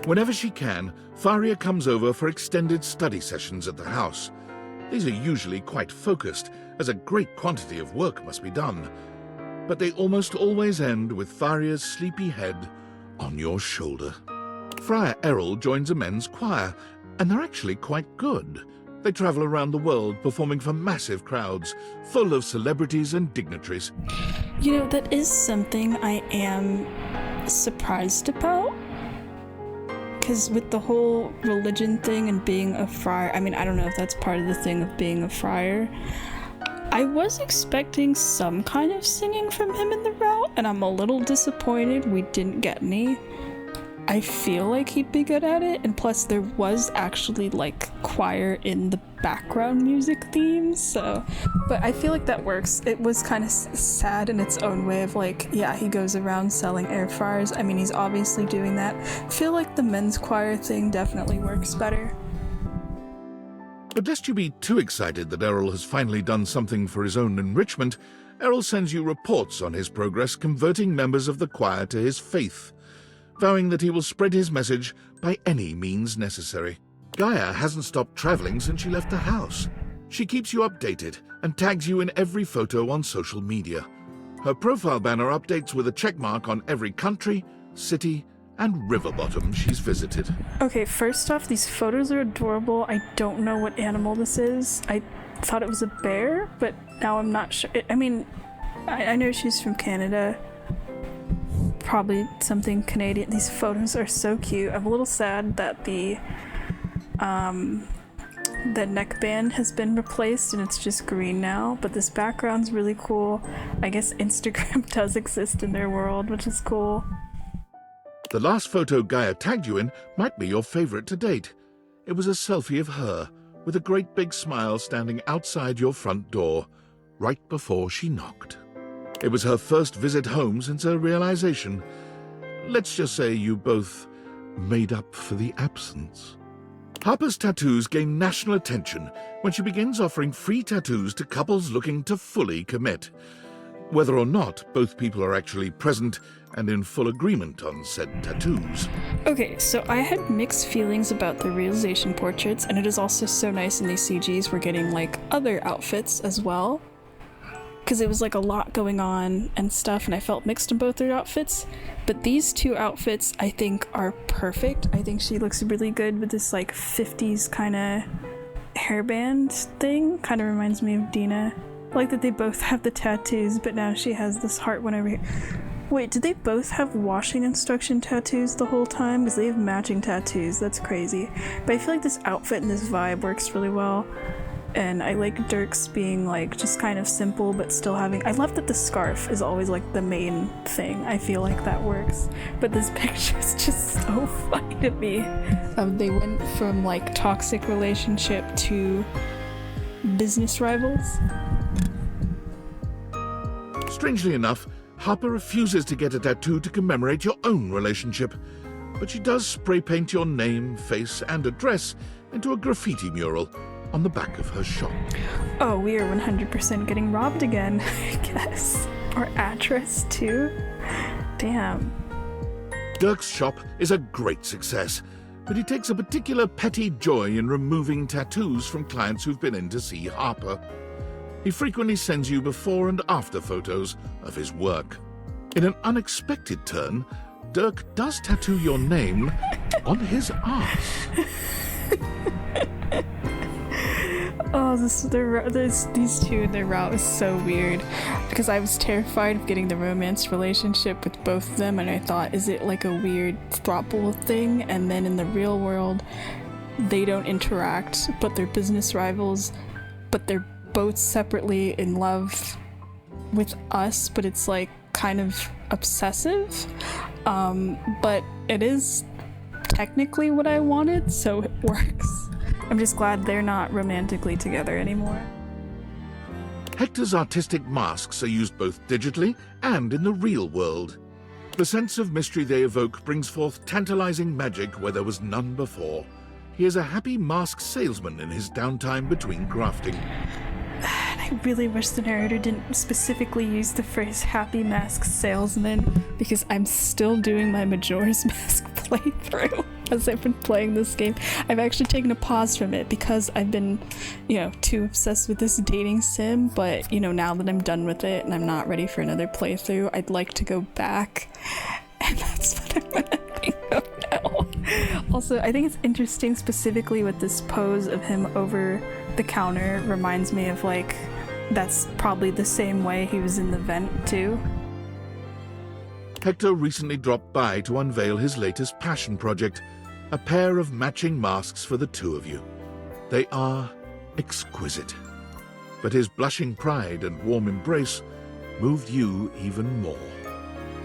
Whenever she can, Faria comes over for extended study sessions at the house. These are usually quite focused, as a great quantity of work must be done. But they almost always end with Faria's sleepy head on your shoulder. Friar Errol joins a men's choir, and they're actually quite good. They travel around the world performing for massive crowds, full of celebrities and dignitaries. You know, that is something I am surprised about. Because with the whole religion thing and being a friar, I mean, I don't know if that's part of the thing of being a friar. I was expecting some kind of singing from him in the route, and I'm a little disappointed we didn't get any. I feel like he'd be good at it, and plus there was actually like choir in the background music theme, so. But I feel like that works. It was kind of sad in its own way of like, yeah, he goes around selling air fryers. I mean, he's obviously doing that. I feel like the men's choir thing definitely works better. But lest you be too excited that Errol has finally done something for his own enrichment, Errol sends you reports on his progress converting members of the choir to his faith, vowing that he will spread his message by any means necessary. Gaia hasn't stopped traveling since she left the house. She keeps you updated and tags you in every photo on social media. Her profile banner updates with a checkmark on every country, city, and river bottom she's visited. Okay, first off, these photos are adorable. I don't know what animal this is. I thought it was a bear, but now I'm not sure. I mean, I know she's from Canada. Probably something Canadian. These photos are so cute. I'm a little sad that the neckband has been replaced and it's just green now, but this background's really cool. I guess Instagram does exist in their world, which is cool. The last photo Gaia tagged you in might be your favorite to date. It was a selfie of her, with a great big smile standing outside your front door, right before she knocked. It was her first visit home since her realization. Let's just say you both made up for the absence. Harper's Tattoos gain national attention when she begins offering free tattoos to couples looking to fully commit, whether or not both people are actually present and in full agreement on said tattoos. Okay, so I had mixed feelings about the realization portraits, and it is also so nice in these CGs we're getting like other outfits as well. Because it was like a lot going on and stuff, and I felt mixed in both their outfits. But these two outfits I think are perfect. I think she looks really good with this like 50s kind of hairband thing. Kind of reminds me of Dina. I like that they both have the tattoos, but now she has this heart one over here. Wait, did they both have washing instruction tattoos the whole time? Because they have matching tattoos. That's crazy. But I feel like this outfit and this vibe works really well. And I like Dirk's being like just kind of simple but still having. I love that the scarf is always like the main thing. I feel like that works. But this picture is just so funny to me. They went from like toxic relationship to business rivals. Strangely enough, Harper refuses to get a tattoo to commemorate your own relationship, but she does spray paint your name, face, and address into a graffiti mural on the back of her shop. Oh, we are 100% getting robbed again, I guess. Our address, too? Damn. Dirk's shop is a great success, but he takes a particular petty joy in removing tattoos from clients who've been in to see Harper. He frequently sends you before and after photos of his work. In an unexpected turn, Dirk does tattoo your name on his arse. Oh, these two in their route is so weird, because I was terrified of getting the romance relationship with both of them, and I thought, is it like a weird throuple thing? And then in the real world, they don't interact, but they're business rivals, but they're both separately in love with us, but it's like kind of obsessive. But it is technically what I wanted, so it works. I'm just glad they're not romantically together anymore. Hector's artistic masks are used both digitally and in the real world. The sense of mystery they evoke brings forth tantalizing magic where there was none before. He is a happy mask salesman in his downtime between crafting. I really wish the narrator didn't specifically use the phrase happy mask salesman, because I'm still doing my Majora's Mask playthrough. as I've been playing this game. I've actually taken a pause from it because I've been, too obsessed with this dating sim, but, now that I'm done with it and I'm not ready for another playthrough, I'd like to go back, and that's what I'm gonna think of now. Also, I think it's interesting specifically with this pose of him over the counter. Reminds me of, that's probably the same way he was in the vent, too. Hector recently dropped by to unveil his latest passion project, a pair of matching masks for the two of you. They are exquisite. But his blushing pride and warm embrace moved you even more.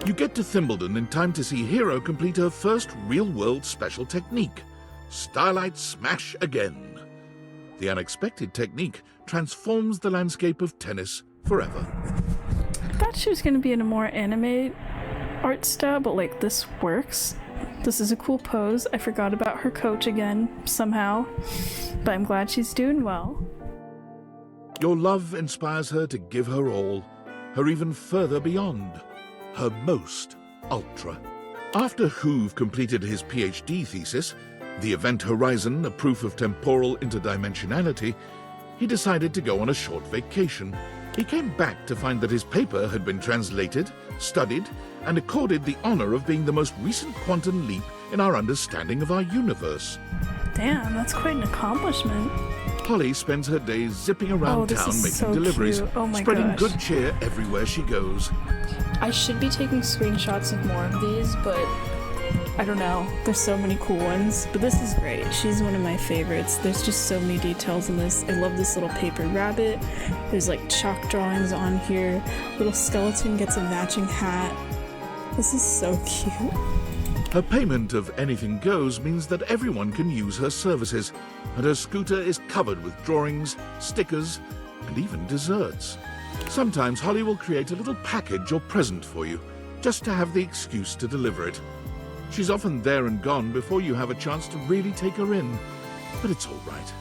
You get to Thimbledon in time to see Hero complete her first real-world special technique, Starlight Smash Again. The unexpected technique transforms the landscape of tennis forever. I thought she was going to be in a more anime art style, but this works. This is a cool pose. I forgot about her coach again, somehow, but I'm glad she's doing well. Your love inspires her to give her all, her even further beyond, her most ultra. After Hoove completed his PhD thesis, The Event Horizon, a proof of temporal interdimensionality, he decided to go on a short vacation. He came back to find that his paper had been translated, studied, and accorded the honor of being the most recent quantum leap in our understanding of our universe. Damn, that's quite an accomplishment. Holly spends her days zipping around town making so deliveries, cute. Oh my spreading gosh. good cheer everywhere she goes. I should be taking screenshots of more of these, but I don't know. There's so many cool ones, but this is great. She's one of my favorites. There's just so many details in this. I love this little paper rabbit. There's chalk drawings on here. Little skeleton gets a matching hat. This is so cute. Her payment of anything goes means that everyone can use her services, and her scooter is covered with drawings, stickers, and even desserts. Sometimes Holly will create a little package or present for you, just to have the excuse to deliver it. She's often there and gone before you have a chance to really take her in, but it's all right.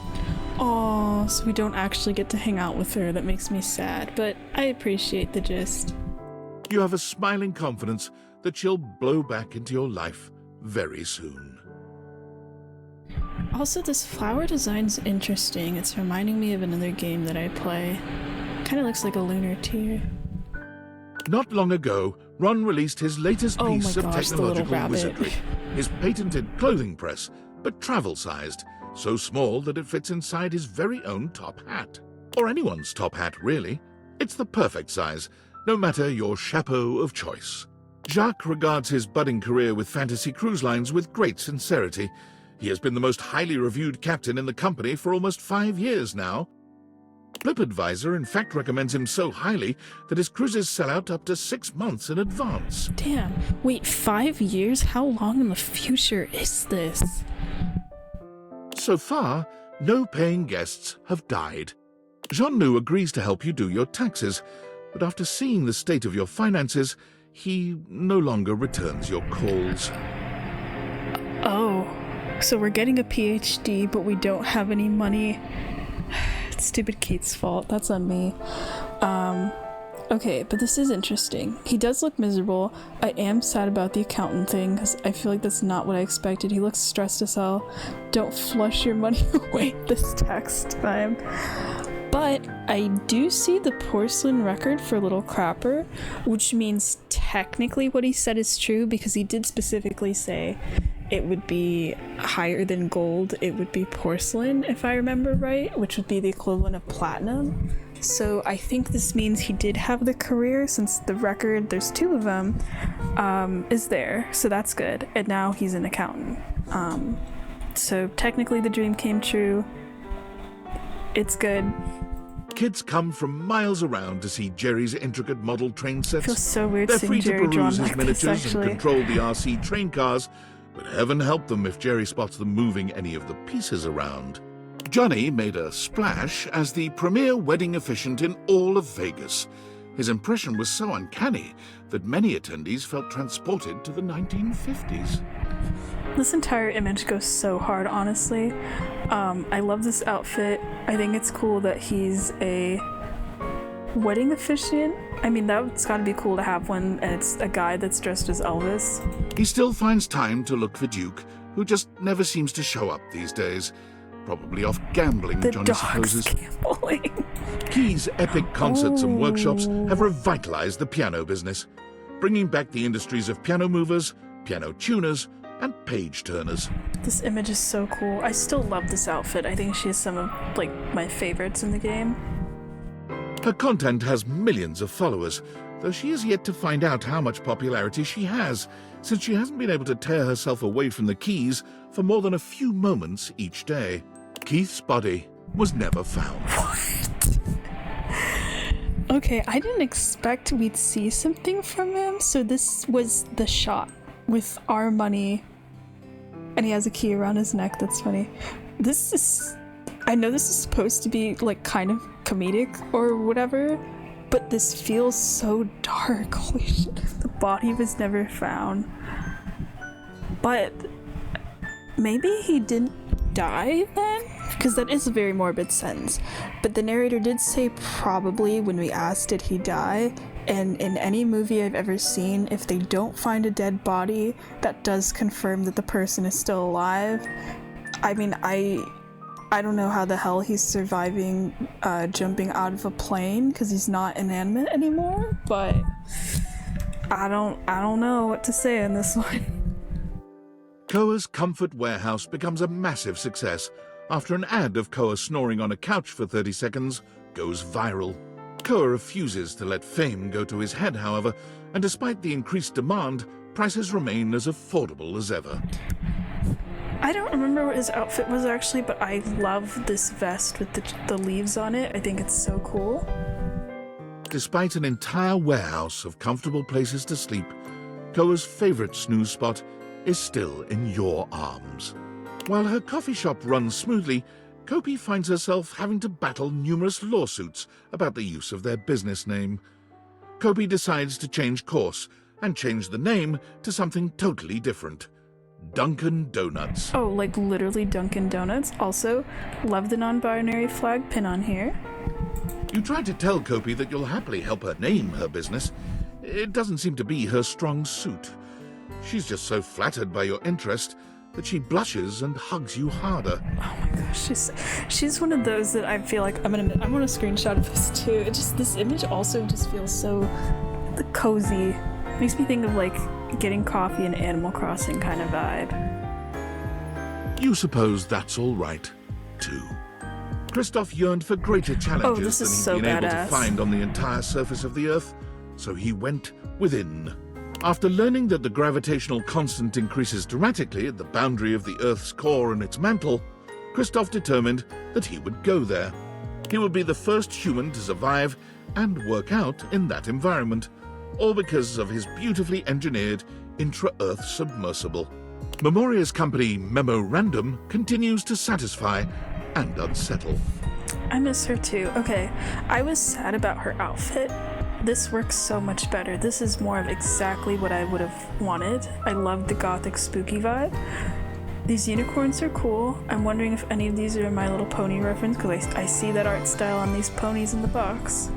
Aw, so we don't actually get to hang out with her. That makes me sad, but I appreciate the gist. You have a smiling confidence that she'll blow back into your life very soon. Also, this flower design's interesting. It's reminding me of another game that I play. Kind of looks like a lunar tear. Not long ago, Ron released his latest Oh piece my of gosh, the little technological rabbit. wizardry, his patented clothing press, but travel-sized, so small that it fits inside his very own top hat. Or anyone's top hat, really. It's the perfect size, no matter your chapeau of choice. Jacques regards his budding career with Fantasy Cruise Lines with great sincerity. He has been the most highly reviewed captain in the company for almost 5 years now. TripAdvisor in fact recommends him so highly that his cruises sell out up to 6 months in advance. Damn, wait, 5 years? How long in the future is this? So far, no paying guests have died. Jean-Nou agrees to help you do your taxes, but after seeing the state of your finances, he no longer returns your calls. Oh, so we're getting a PhD, but we don't have any money. It's stupid Kate's fault. That's on me. Okay, but this is interesting. He does look miserable. I am sad about the accountant thing, because I feel like that's not what I expected. He looks stressed as hell. Don't flush your money away this tax time. But I do see the porcelain record for Little Crapper, which means technically what he said is true, because he did specifically say it would be higher than gold. It would be porcelain, if I remember right, which would be the equivalent of platinum. So I think this means he did have the career, since the record, there's 2 of them, is there. So that's good. And now he's an accountant. So technically the dream came true. It's good. Kids come from miles around to see Jerry's intricate model train sets. It feels so weird They're seeing free to Jerry drawn peruse his like this, miniatures actually. and control the RC train cars, but heaven help them if Jerry spots them moving any of the pieces around. Johnny made a splash as the premier wedding officiant in all of Vegas. His impression was so uncanny that many attendees felt transported to the 1950s. This entire image goes so hard, honestly. I love this outfit. I think it's cool that he's a wedding officiant. I mean, that's gotta be cool to have one, and it's a guy that's dressed as Elvis. He still finds time to look for Duke, who just never seems to show up these days. Probably off gambling, The Johnny dog's supposes. gambling. Key's epic concerts and workshops have revitalized the piano business, bringing back the industries of piano movers, piano tuners, and page turners. This image is so cool. I still love this outfit. I think she has some of my favorites in the game. Her content has millions of followers, though she is yet to find out how much popularity she has, since she hasn't been able to tear herself away from the keys for more than a few moments each day. Keith's body was never found. Okay, I didn't expect we'd see something from him, so this was the shot with our money, and he has a key around his neck. That's funny. I know this is supposed to be kind of comedic or whatever, but this feels so dark. Holy shit. The body was never found. But maybe he didn't die then? Because that is a very morbid sentence. But the narrator did say probably when we asked did he die, and in any movie I've ever seen, if they don't find a dead body, that does confirm that the person is still alive. I mean, I don't know how the hell he's surviving jumping out of a plane because he's not inanimate anymore, but I don't know what to say in this one. Koa's Comfort Warehouse becomes a massive success after an ad of Koa snoring on a couch for 30 seconds goes viral. Koa refuses to let fame go to his head, however, and despite the increased demand, prices remain as affordable as ever. I don't remember what his outfit was actually, but I love this vest with the leaves on it. I think it's so cool. Despite an entire warehouse of comfortable places to sleep, Koa's favorite snooze spot is still in your arms. While her coffee shop runs smoothly, Kopi finds herself having to battle numerous lawsuits about the use of their business name. Kopi decides to change course and change the name to something totally different. Dunkin' Donuts. Oh, literally Dunkin' Donuts. Also, love the non-binary flag pin on here. You try to tell Kopi that you'll happily help her name her business. It doesn't seem to be her strong suit. She's just so flattered by your interest that she blushes and hugs you harder. Oh my gosh, she's one of those that I feel like I want a screenshot of this too. This image also just feels so cozy. Makes me think of getting coffee in Animal Crossing kind of vibe. You suppose that's all right, too. Kristoff yearned for greater challenges than he'd been able to find on the entire surface of the Earth, so he went within. After learning that the gravitational constant increases dramatically at the boundary of the Earth's core and its mantle, Kristoff determined that he would go there. He would be the first human to survive and work out in that environment, all because of his beautifully engineered intra-Earth submersible. Memoria's company Memorandum continues to satisfy and unsettle. I miss her too. Okay, I was sad about her outfit. This works so much better. This is more of exactly what I would have wanted. I love the gothic spooky vibe. These unicorns are cool. I'm wondering if any of these are a My Little Pony reference, because I see that art style on these ponies in the box.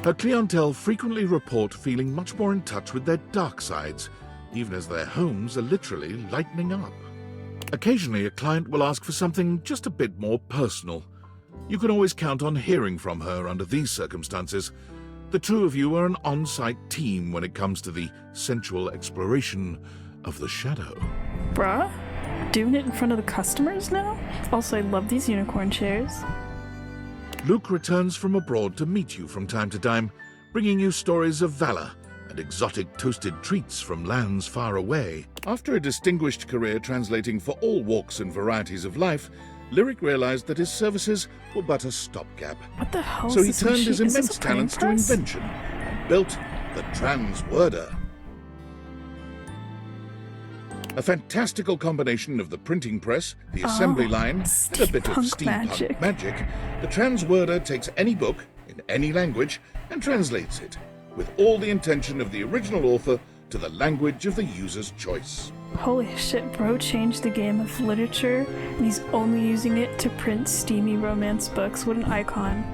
Her clientele frequently report feeling much more in touch with their dark sides, even as their homes are literally lightening up. Occasionally, a client will ask for something just a bit more personal. You can always count on hearing from her under these circumstances. The two of you are an on-site team when it comes to the sensual exploration of the shadow. Bruh? Doing it in front of the customers now? Also, I love these unicorn chairs. Luke returns from abroad to meet you from time to time, bringing you stories of valor and exotic toasted treats from lands far away. After a distinguished career translating for all walks and varieties of life, Lyric realized that his services were but a stopgap. What the hell? So he turned his immense talents to invention and built the Transworder. A fantastical combination of the printing press, the assembly line, and a bit of steampunk magic, the Transworder takes any book in any language and translates it, with all the intention of the original author to the language of the user's choice. Holy shit, bro changed the game of literature, and he's only using it to print steamy romance books. What an icon.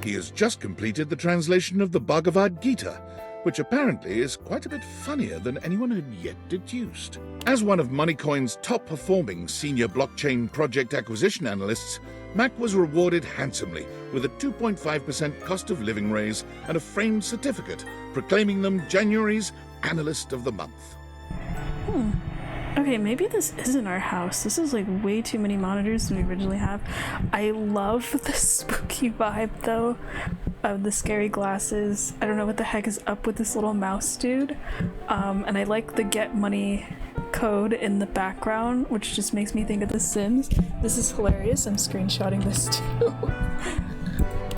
He has just completed the translation of the Bhagavad Gita, which apparently is quite a bit funnier than anyone had yet deduced. As one of Moneycoin's top-performing senior blockchain project acquisition analysts, Mac was rewarded handsomely with a 2.5% cost of living raise and a framed certificate proclaiming them January's Analyst of the Month. Okay, maybe this isn't our house. This is like way too many monitors than we originally have. I love the spooky vibe though of the scary glasses. I don't know what the heck is up with this little mouse dude. And I like the get money code in the background, which just makes me think of The Sims. This is hilarious. I'm screenshotting this too.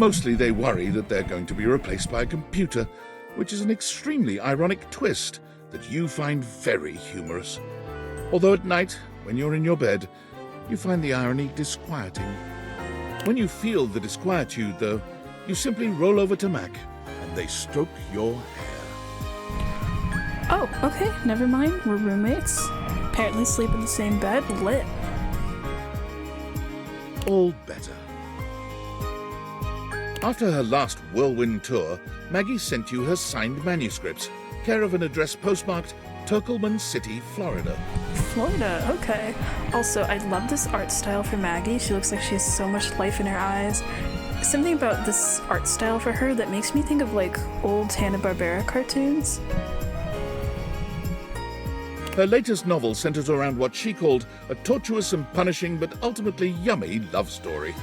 Mostly they worry that they're going to be replaced by a computer, which is an extremely ironic twist that you find very humorous. Although at night, when you're in your bed, you find the irony disquieting. When you feel the disquietude, though, you simply roll over to Mac, and they stroke your hair. Oh, okay, never mind. We're roommates. Apparently sleep in the same bed. Lit. All better. After her last whirlwind tour, Maggie sent you her signed manuscripts, care of an address postmarked Turkleman City, Florida. Florida, okay. Also, I love this art style for Maggie. She looks like she has so much life in her eyes. Something about this art style for her that makes me think of like old Hanna-Barbera cartoons. Her latest novel centers around what she called a tortuous and punishing but ultimately yummy love story.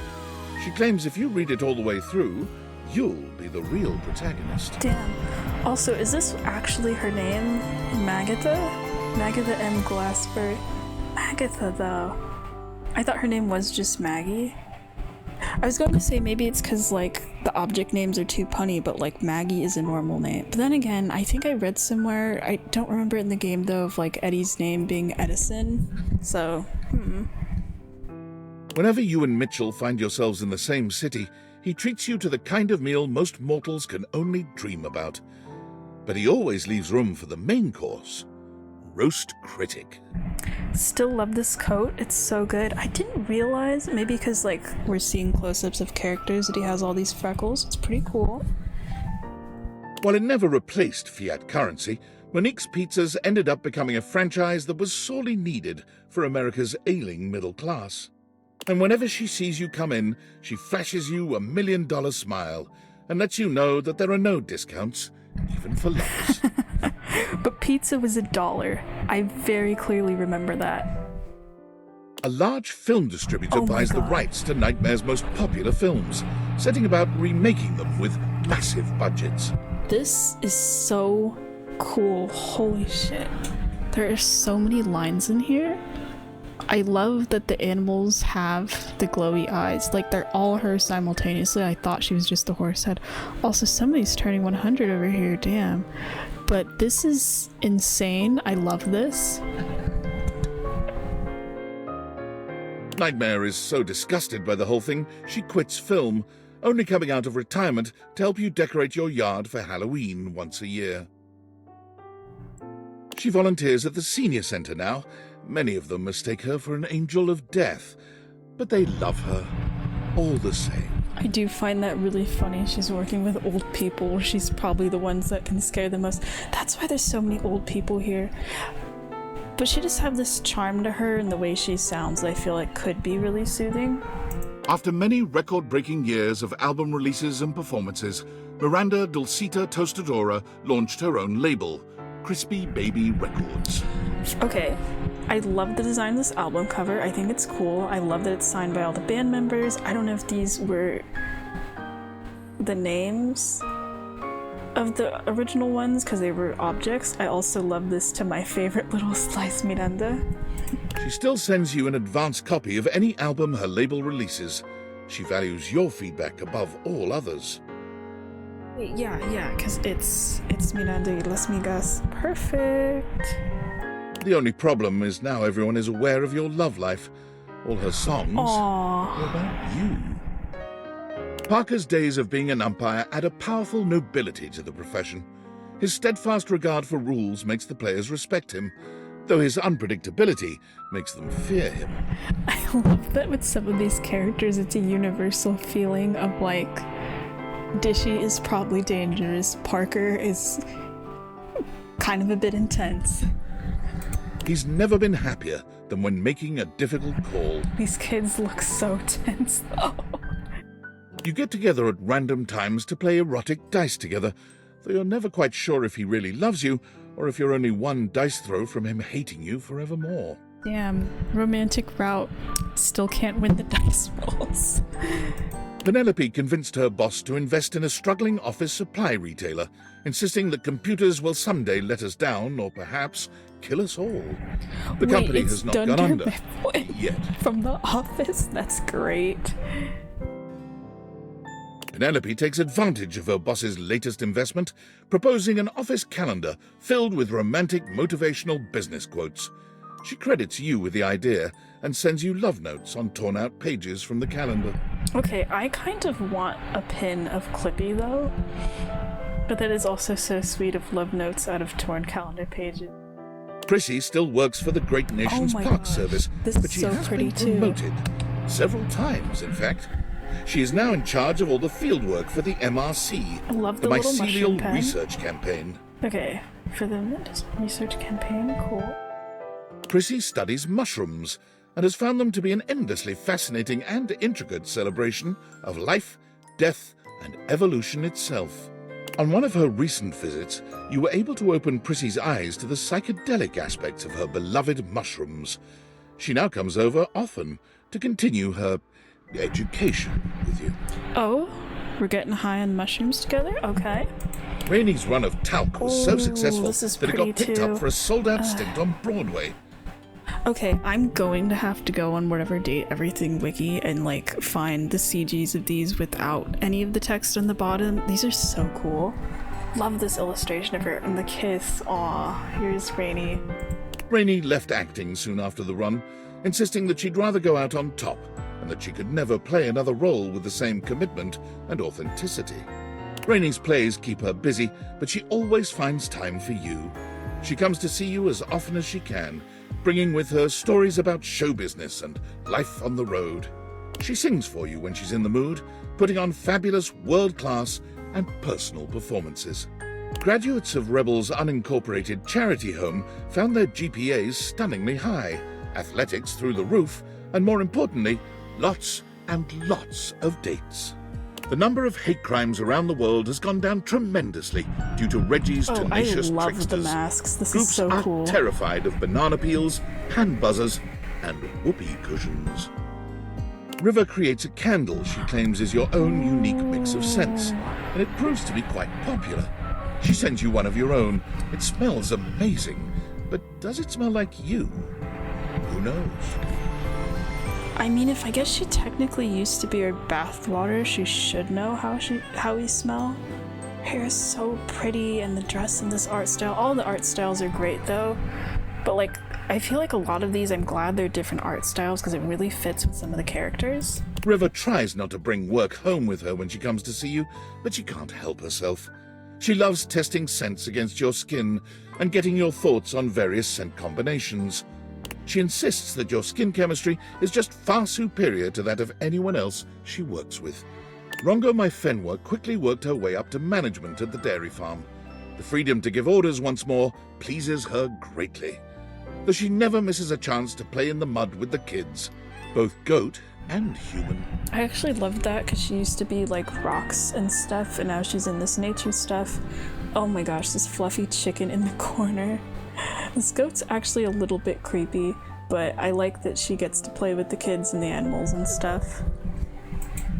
She claims if you read it all the way through, you'll be the real protagonist. Damn. Also, is this actually her name? Magatha? Magatha M. Glassford. Magatha, though. I thought her name was just Maggie. I was going to say maybe it's because, like, the object names are too punny, but, like, Maggie is a normal name. But then again, I think I read somewhere, I don't remember in the game, though, of, like, Eddie's name being Edison. So, Whenever you and Mitchell find yourselves in the same city, he treats you to the kind of meal most mortals can only dream about. But he always leaves room for the main course, Roast Critic. Still love this coat. It's so good. I didn't realize, maybe because, like, we're seeing close-ups of characters, that he has all these freckles. It's pretty cool. While it never replaced fiat currency, Monique's Pizzas ended up becoming a franchise that was sorely needed for America's ailing middle class. And whenever she sees you come in, she flashes you $1 million smile and lets you know that there are no discounts, even for lovers. But pizza was $1. I very clearly remember that. A large film distributor buys the rights to Nightmare's most popular films, setting about remaking them with massive budgets. This is so cool. Holy shit. There are so many lines in here. I love that the animals have the glowy eyes. Like, they're all her simultaneously. I thought she was just the horse head. Also, somebody's turning 100 over here. Damn. But this is insane. I love this. Nightmare is so disgusted by the whole thing, she quits film, only coming out of retirement to help you decorate your yard for Halloween once a year. She volunteers at the senior center now. Many of them mistake her for an angel of death, but they love her all the same. I do find that really funny. She's working with old people. She's probably the ones that can scare the most. That's why there's so many old people here. But she just have this charm to her, and the way she sounds, I feel like could be really soothing. After many record-breaking years of album releases and performances, Miranda Dulcita Tostadora launched her own label, Crispy Baby Records. Okay, I love the design of this album cover. I think it's cool. I love that it's signed by all the band members. I don't know if these were the names of the original ones because they were objects. I also love this to my favorite little Slice Miranda. She still sends you an advance copy of any album her label releases. She values your feedback above all others. Yeah, because it's Miranda y Las Migas. Perfect. The only problem is now everyone is aware of your love life. All her songs are about you. Parker's days of being an umpire add a powerful nobility to the profession. His steadfast regard for rules makes the players respect him, though his unpredictability makes them fear him. I love that with some of these characters, it's a universal feeling of like, Dishy is probably dangerous. Parker is kind of a bit intense. He's never been happier than when making a difficult call. These kids look so tense, though. You get together at random times to play erotic dice together, though you're never quite sure if he really loves you or if you're only one dice throw from him hating you forevermore. Damn, romantic route. Still can't win the dice rolls. Penelope convinced her boss to invest in a struggling office supply retailer, insisting that computers will someday let us down or perhaps kill us all. The company has not gone under yet. From The Office? That's great. Penelope takes advantage of her boss's latest investment, proposing an office calendar filled with romantic motivational business quotes. She credits you with the idea and sends you love notes on torn-out pages from the calendar. Okay, I kind of want a pin of Clippy, though. But that is also so sweet of love notes out of torn calendar pages. Prissy still works for the Great Nations Park Service, but she has been promoted. Several times, in fact. She is now in charge of all the fieldwork for the MRC, I love the the little Mycelial mushroom pen. Research Campaign. Okay, for the research campaign, cool. Prissy studies mushrooms and has found them to be an endlessly fascinating and intricate celebration of life, death, and evolution itself. On one of her recent visits, you were able to open Prissy's eyes to the psychedelic aspects of her beloved mushrooms. She now comes over often to continue her education with you. Oh, we're getting high on mushrooms together? Okay. Rainey's run of talc was so successful this is that it got pretty picked up too. for a sold-out stint on Broadway. Okay, I'm going to have to go on whatever Date Everything wiki and like find the CGs of these without any of the text on the bottom. These are so cool. Love this illustration of her and the kiss. Aw, here's Rainey. Rainey left acting soon after the run, insisting that she'd rather go out on top and that she could never play another role with the same commitment and authenticity. Rainey's plays keep her busy, but she always finds time for you. She comes to see you as often as she can, bringing with her stories about show business and life on the road. She sings for you when she's in the mood, putting on fabulous world-class and personal performances. Graduates of Rebel's unincorporated charity home found their GPAs stunningly high, athletics through the roof, and more importantly, lots and lots of dates. The number of hate crimes around the world has gone down tremendously due to Reggie's tenacious I love tricksters. the masks. This Groups is so are cool. terrified of banana peels, hand buzzers, and whoopee cushions. River creates a candle she claims is your own unique mix of scents, and it proves to be quite popular. She sends you one of your own. It smells amazing, but does it smell like you? Who knows? I mean, if I guess she technically used to be her bathwater, she should know how we smell. Hair is so pretty, and the dress in this art style. All the art styles are great, though. But like, I feel like a lot of these, I'm glad they're different art styles because it really fits with some of the characters. River tries not to bring work home with her when she comes to see you, but she can't help herself. She loves testing scents against your skin and getting your thoughts on various scent combinations. She insists that your skin chemistry is just far superior to that of anyone else she works with. Rongo Maifenwa quickly worked her way up to management at the dairy farm. The freedom to give orders once more pleases her greatly, though she never misses a chance to play in the mud with the kids, both goat and human. I actually love that because she used to be like rocks and stuff, and now she's in this nature stuff. Oh my gosh, this fluffy chicken in the corner. This goat's actually a little bit creepy, but I like that she gets to play with the kids and the animals and stuff.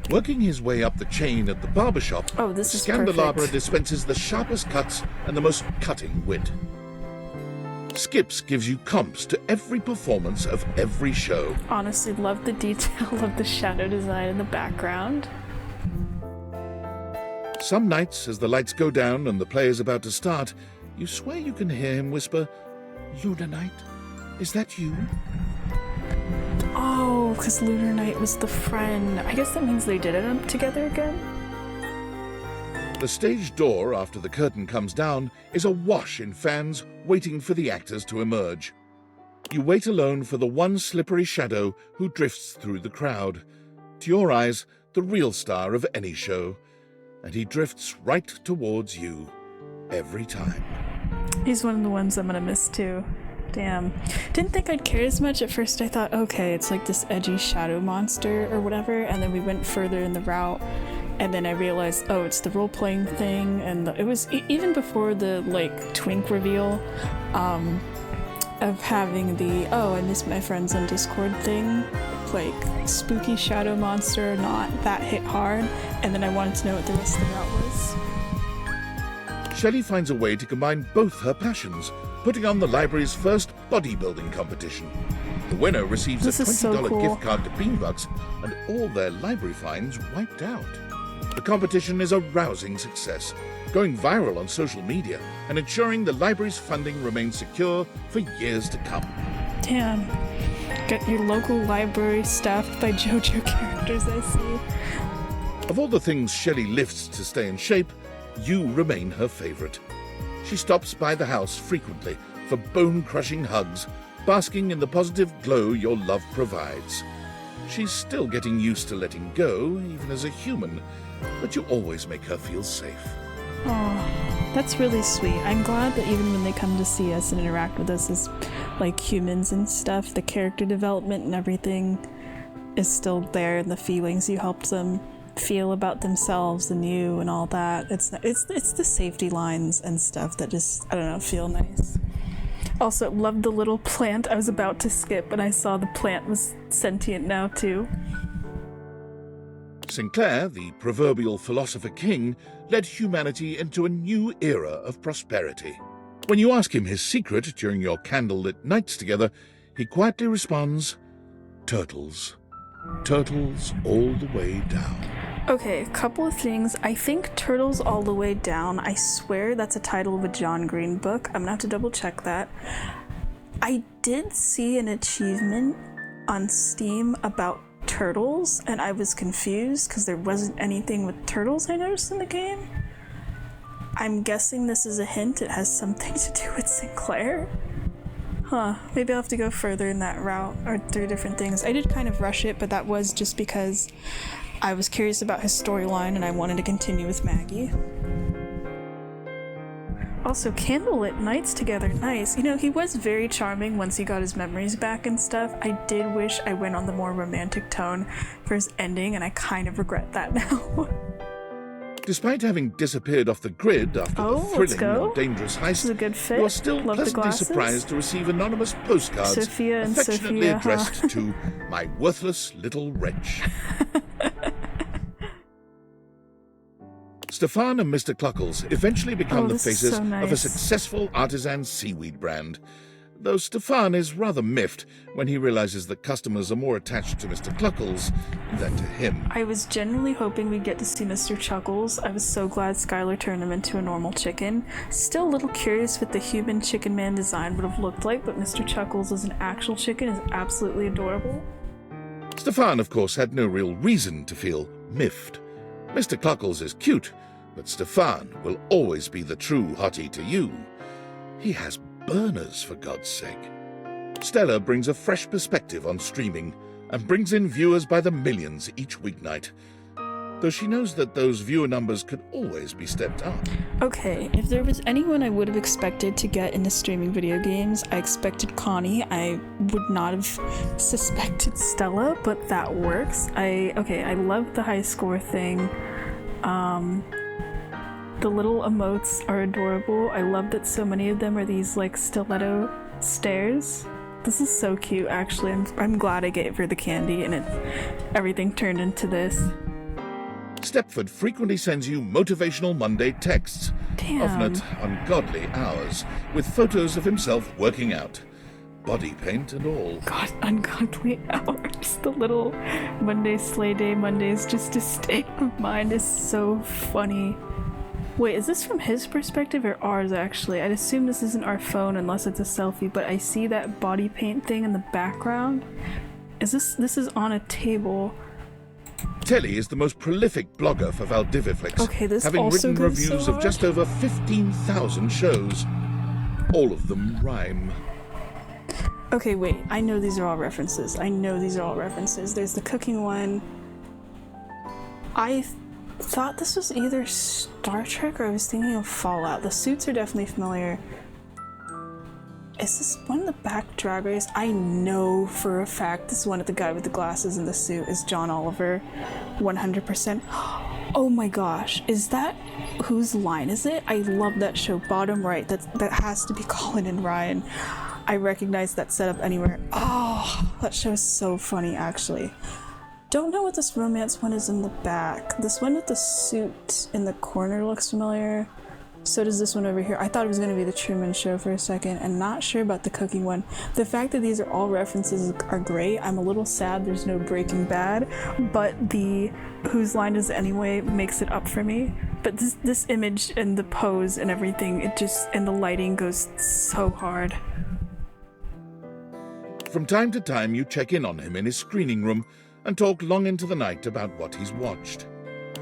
Working his way up the chain at the barbershop, Oh, this is Scandelabra perfect. dispenses the sharpest cuts and the most cutting wit. Skips gives you comps to every performance of every show. Honestly, love the detail of the shadow design in the background. Some nights, as the lights go down and the play is about to start, you swear you can hear him whisper, "Lunar Night, is that you?" Oh, because Lunar Night was the friend. I guess that means they did end up together again. The stage door, after the curtain comes down, is awash in fans waiting for the actors to emerge. You wait alone for the one slippery shadow who drifts through the crowd. To your eyes, the real star of any show. And he drifts right towards you, every time. He's one of the ones I'm gonna miss too. Damn. Didn't think I'd care as much at first. I thought, okay, it's like this edgy shadow monster or whatever, and then we went further in the route, and then I realized, oh, it's the role-playing thing, and it was even before the, like, twink reveal, of having the, oh, I miss my friends on Discord thing, like, spooky shadow monster, not that hit hard, and then I wanted to know what the rest of the route was. Shelley finds a way to combine both her passions, putting on the library's first bodybuilding competition. The winner receives This a is so $20 cool. gift card to Beanbucks and all their library fines wiped out. The competition is a rousing success, going viral on social media and ensuring the library's funding remains secure for years to come. Damn. Get your local library staffed by JoJo characters, I see. Of all the things Shelley lifts to stay in shape, you remain her favorite. She stops by the house frequently for bone-crushing hugs, basking in the positive glow your love provides. She's still getting used to letting go, even as a human, but you always make her feel safe. Oh, that's really sweet. I'm glad that even when they come to see us and interact with us as, like, humans and stuff, the character development and everything is still there, and the feelings you helped them feel about themselves and you and all that. It's the safety lines and stuff that just, I don't know, feel nice. Also, love the little plant. I was about to skip, but I saw the plant was sentient now too. Sinclair, the proverbial philosopher king, led humanity into a new era of prosperity. When you ask him his secret during your candlelit nights together, he quietly responds, turtles. Turtles all the way down. Okay, a couple of things. I think Turtles All the Way Down, I swear that's a title of a John Green book. I'm gonna have to double check that. I did see an achievement on Steam about turtles, and I was confused because there wasn't anything with turtles I noticed in the game. I'm guessing this is a hint. It has something to do with Sinclair. Huh, maybe I'll have to go further in that route or through different things. I did kind of rush it, but that was just because I was curious about his storyline and I wanted to continue with Maggie. Also, candlelit nights together, nice. You know, he was very charming once he got his memories back and stuff. I did wish I went on the more romantic tone for his ending, and I kind of regret that now. Despite having disappeared off the grid after the thrilling and dangerous This is a heist, good fit. you are still Love the pleasantly glasses. surprised to receive anonymous postcards Sophia and affectionately Sophia, addressed to my worthless little wretch. Stefan and Mr. Cluckles eventually become the this is faces so of a nice. successful artisan seaweed brand. Though Stefan is rather miffed when he realizes that customers are more attached to Mr. Cluckles than to him. I was genuinely hoping we'd get to see Mr. Chuckles. I was so glad Skylar turned him into a normal chicken. Still a little curious what the human chicken man design would have looked like, but Mr. Chuckles as an actual chicken is absolutely adorable. Stefan, of course, had no real reason to feel miffed. Mr. Cluckles is cute, but Stefan will always be the true hottie to you. He has burners, for God's sake. Stella brings a fresh perspective on streaming and brings in viewers by the millions each weeknight, though she knows that those viewer numbers could always be stepped up. Okay, if there was anyone I would have expected to get into streaming video games, I expected Connie. I would not have suspected Stella, but that works. I love the high score thing. The little emotes are adorable. I love that so many of them are these like stiletto stairs. This is so cute, actually. I'm glad I gave her the candy and everything turned into this. Stepford frequently sends you motivational Monday texts, often at ungodly hours, with photos of himself working out, body paint and all. God, ungodly hours. The little Monday sleigh day Mondays, just a state of mind, is so funny. Wait, is this from his perspective or ours, actually? I'd assume this isn't our phone unless it's a selfie, but I see that body paint thing in the background. This is on a table. Telly is the most prolific blogger for Valdiviflix, Okay, this having also written goes so reviews of hard. just over 15,000 shows. All of them rhyme. Okay, wait, I know these are all references. There's the cooking one. I thought this was either Star Trek or I was thinking of Fallout. The suits are definitely familiar. Is this one of the back Drag Race? I know for a fact this one of the guy with the glasses and the suit is John Oliver. 100%. Oh my gosh. Is that... Whose line is it? I love that show. Bottom right. That has to be Colin and Ryan. I recognize that setup anywhere. Oh, that show is so funny, actually. Don't know what this romance one is in the back. This one with the suit in the corner looks familiar. So does this one over here. I thought it was going to be the Truman Show for a second, and not sure about the cookie one. The fact that these are all references are great. I'm a little sad there's no Breaking Bad, but the Whose Line Is It Anyway makes it up for me. But this image and the pose and everything, and the lighting goes so hard. From time to time, you check in on him in his screening room and talk long into the night about what he's watched.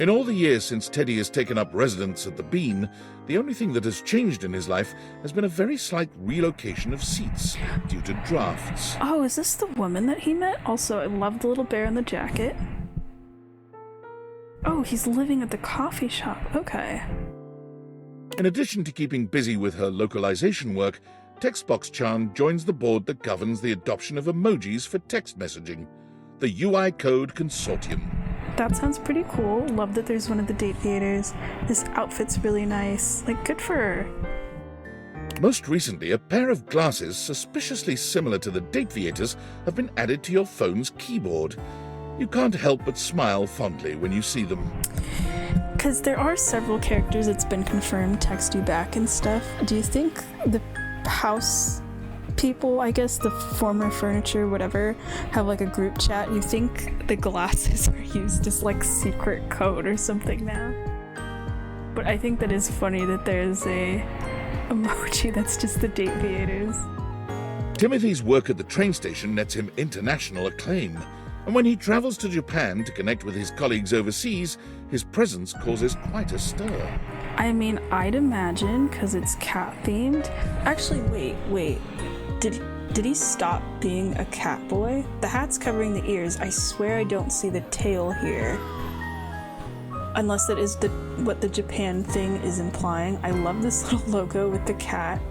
In all the years since Teddy has taken up residence at the Bean, the only thing that has changed in his life has been a very slight relocation of seats due to drafts. Oh, is this the woman that he met? Also, I love the little bear in the jacket. Oh, he's living at the coffee shop. Okay. In addition to keeping busy with her localization work, Textbox-chan joins the board that governs the adoption of emojis for text messaging, the UI Code Consortium. That sounds pretty cool. Love that there's one of the date theaters. This outfit's really nice. Like, good for her. Most recently, a pair of glasses suspiciously similar to the date theaters have been added to your phone's keyboard. You can't help but smile fondly when you see them. Because there are several characters that's been confirmed text you back and stuff. Do you think the house people, I guess the former furniture, whatever, have like a group chat? You think the glasses are used as like secret code or something now? But I think that is funny that there's a emoji that's just the date theaters. Timothy's work at the train station nets him international acclaim, and when he travels to Japan to connect with his colleagues overseas, his presence causes quite a stir. I mean, I'd imagine, because it's cat-themed. Actually, wait. Did he stop being a cat boy? The hat's covering the ears. I swear I don't see the tail here. Unless that is what the Japan thing is implying. I love this little logo with the cat.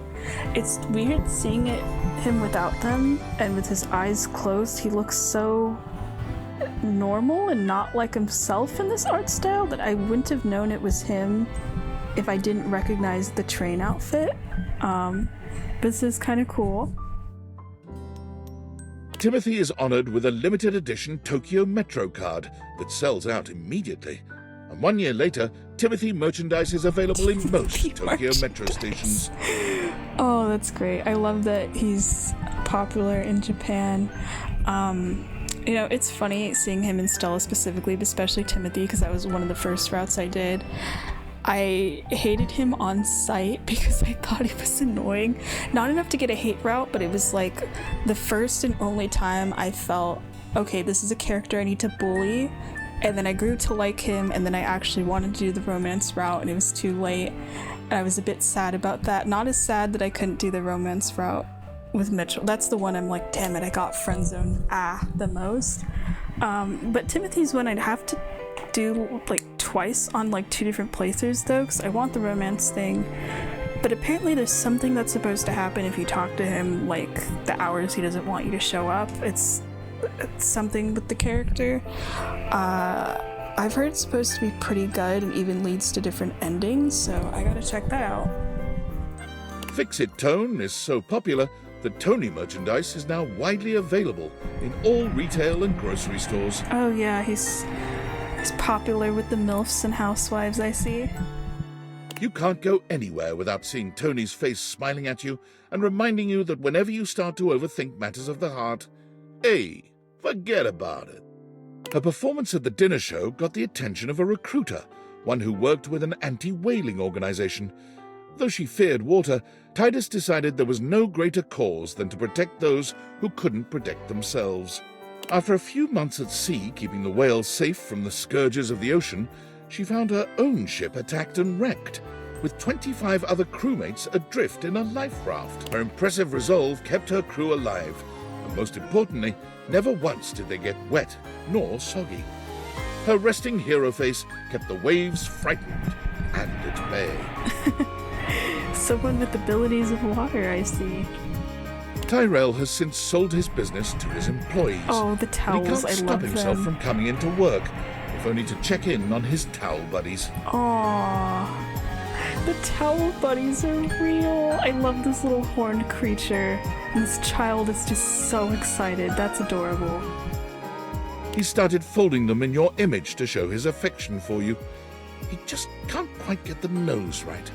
It's weird seeing him without them, and with his eyes closed, he looks so normal and not like himself in this art style that I wouldn't have known it was him if I didn't recognize the train outfit. This is kind of cool. Timothy is honored with a limited edition Tokyo Metro card that sells out immediately. And 1 year later, Timothy merchandise is available in most Tokyo Metro stations. Oh, that's great. I love that he's popular in Japan. You know, it's funny seeing him in Stella specifically, but especially Timothy, because that was one of the first routes I did. I hated him on sight because I thought he was annoying. Not enough to get a hate route, but it was like the first and only time I felt, okay, this is a character I need to bully. And then I grew to like him, and then I actually wanted to do the romance route, and it was too late. And I was a bit sad about that. Not as sad that I couldn't do the romance route with Mitchell. That's the one I'm like, damn it, I got friend zoned the most. But Timothy's one I'd have to do like twice on like 2 different playthroughs though, because I want the romance thing. But apparently there's something that's supposed to happen if you talk to him like the hours he doesn't want you to show up. It's something with the character. I've heard it's supposed to be pretty good and even leads to different endings, so I gotta check that out. Fix-It Tone is so popular that Tony merchandise is now widely available in all retail and grocery stores. Oh yeah, he's popular with the MILFs and housewives, I see. You can't go anywhere without seeing Tony's face smiling at you and reminding you that whenever you start to overthink matters of the heart, hey, forget about it. Her performance at the dinner show got the attention of a recruiter, one who worked with an anti-whaling organization. Though she feared water, Titus decided there was no greater cause than to protect those who couldn't protect themselves. After a few months at sea keeping the whales safe from the scourges of the ocean, she found her own ship attacked and wrecked, with 25 other crewmates adrift in a life raft. Her impressive resolve kept her crew alive, and most importantly, never once did they get wet nor soggy. Her resting hero face kept the waves frightened and at bay. Someone with abilities of water, I see. Tyrell has since sold his business to his employees. Oh, the But he towels, can't I stop love himself them. from coming into work, if only to check in on his towel buddies. Aww. The towel buddies are real. I love this little horned creature. And this child is just so excited. That's adorable. He started folding them in your image to show his affection for you. He just can't quite get the nose right.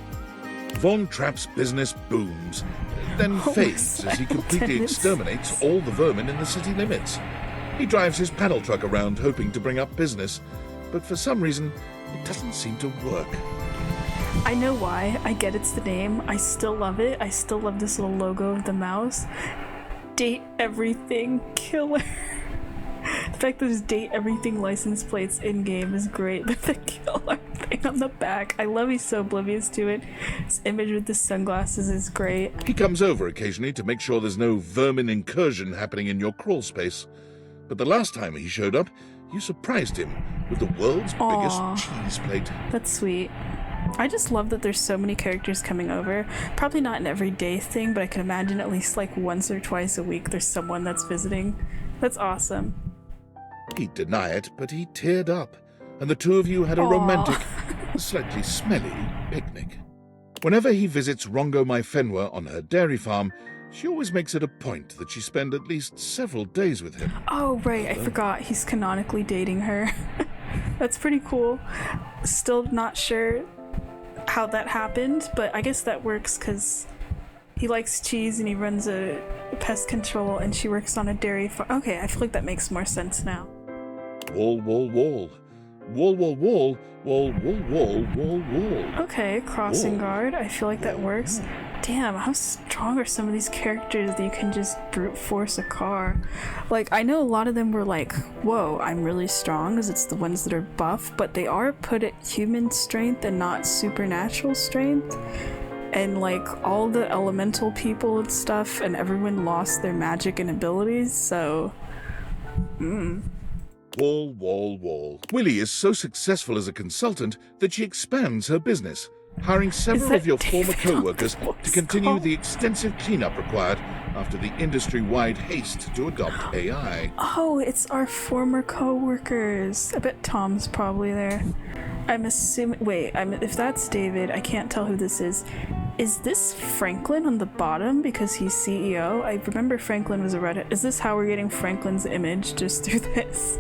Von Trapp's business booms, then fades as he completely exterminates all the vermin in the city limits. He drives his paddle truck around hoping to bring up business, but for some reason, it doesn't seem to work. I know why. I get it's the name. I still love it. I still love this little logo of the mouse. Date everything killer. The fact that there's date everything license plates in-game is great, but the killer thing on the back, I love he's so oblivious to it. His image with the sunglasses is great. He comes over occasionally to make sure there's no vermin incursion happening in your crawl space. But the last time he showed up, you surprised him with the world's Aw. biggest cheese plate. That's sweet. I just love that there's so many characters coming over. Probably not an everyday thing, but I can imagine at least like once or twice a week there's someone that's visiting. That's awesome. He'd deny it, but he teared up, and the two of you had a Aw. romantic, slightly smelly picnic. Whenever he visits Rongo Mai Fenwa on her dairy farm, she always makes it a point that she spend at least several days with him. Oh, right, I forgot. He's canonically dating her. That's pretty cool. Still not sure how that happened, but I guess that works because he likes cheese and he runs a pest control and she works on a dairy farm. Okay, I feel like that makes more sense now. Wall, wall, wall. Wall, wall, wall. Wall, wall, wall, wall, wall. Okay, crossing Whoa. guard. I feel like that works. Damn, how strong are some of these characters that you can just brute force a car? Like, I know a lot of them were like, whoa, I'm really strong, because it's the ones that are buff, but they are put at human strength and not supernatural strength. And like, all the elemental people and stuff, and everyone lost their magic and abilities, so... Wall, wall, wall. Willie is so successful as a consultant that she expands her business, hiring several that of your former David on co-workers the to continue call? the extensive cleanup required after the industry-wide haste to adopt AI. Oh, it's our former co-workers. I bet Tom's probably there. I'm assuming... Wait, if that's David, I can't tell who this is. Is this Franklin on the bottom because he's CEO? I remember Franklin was a Reddit. Is this how we're getting Franklin's image just through this?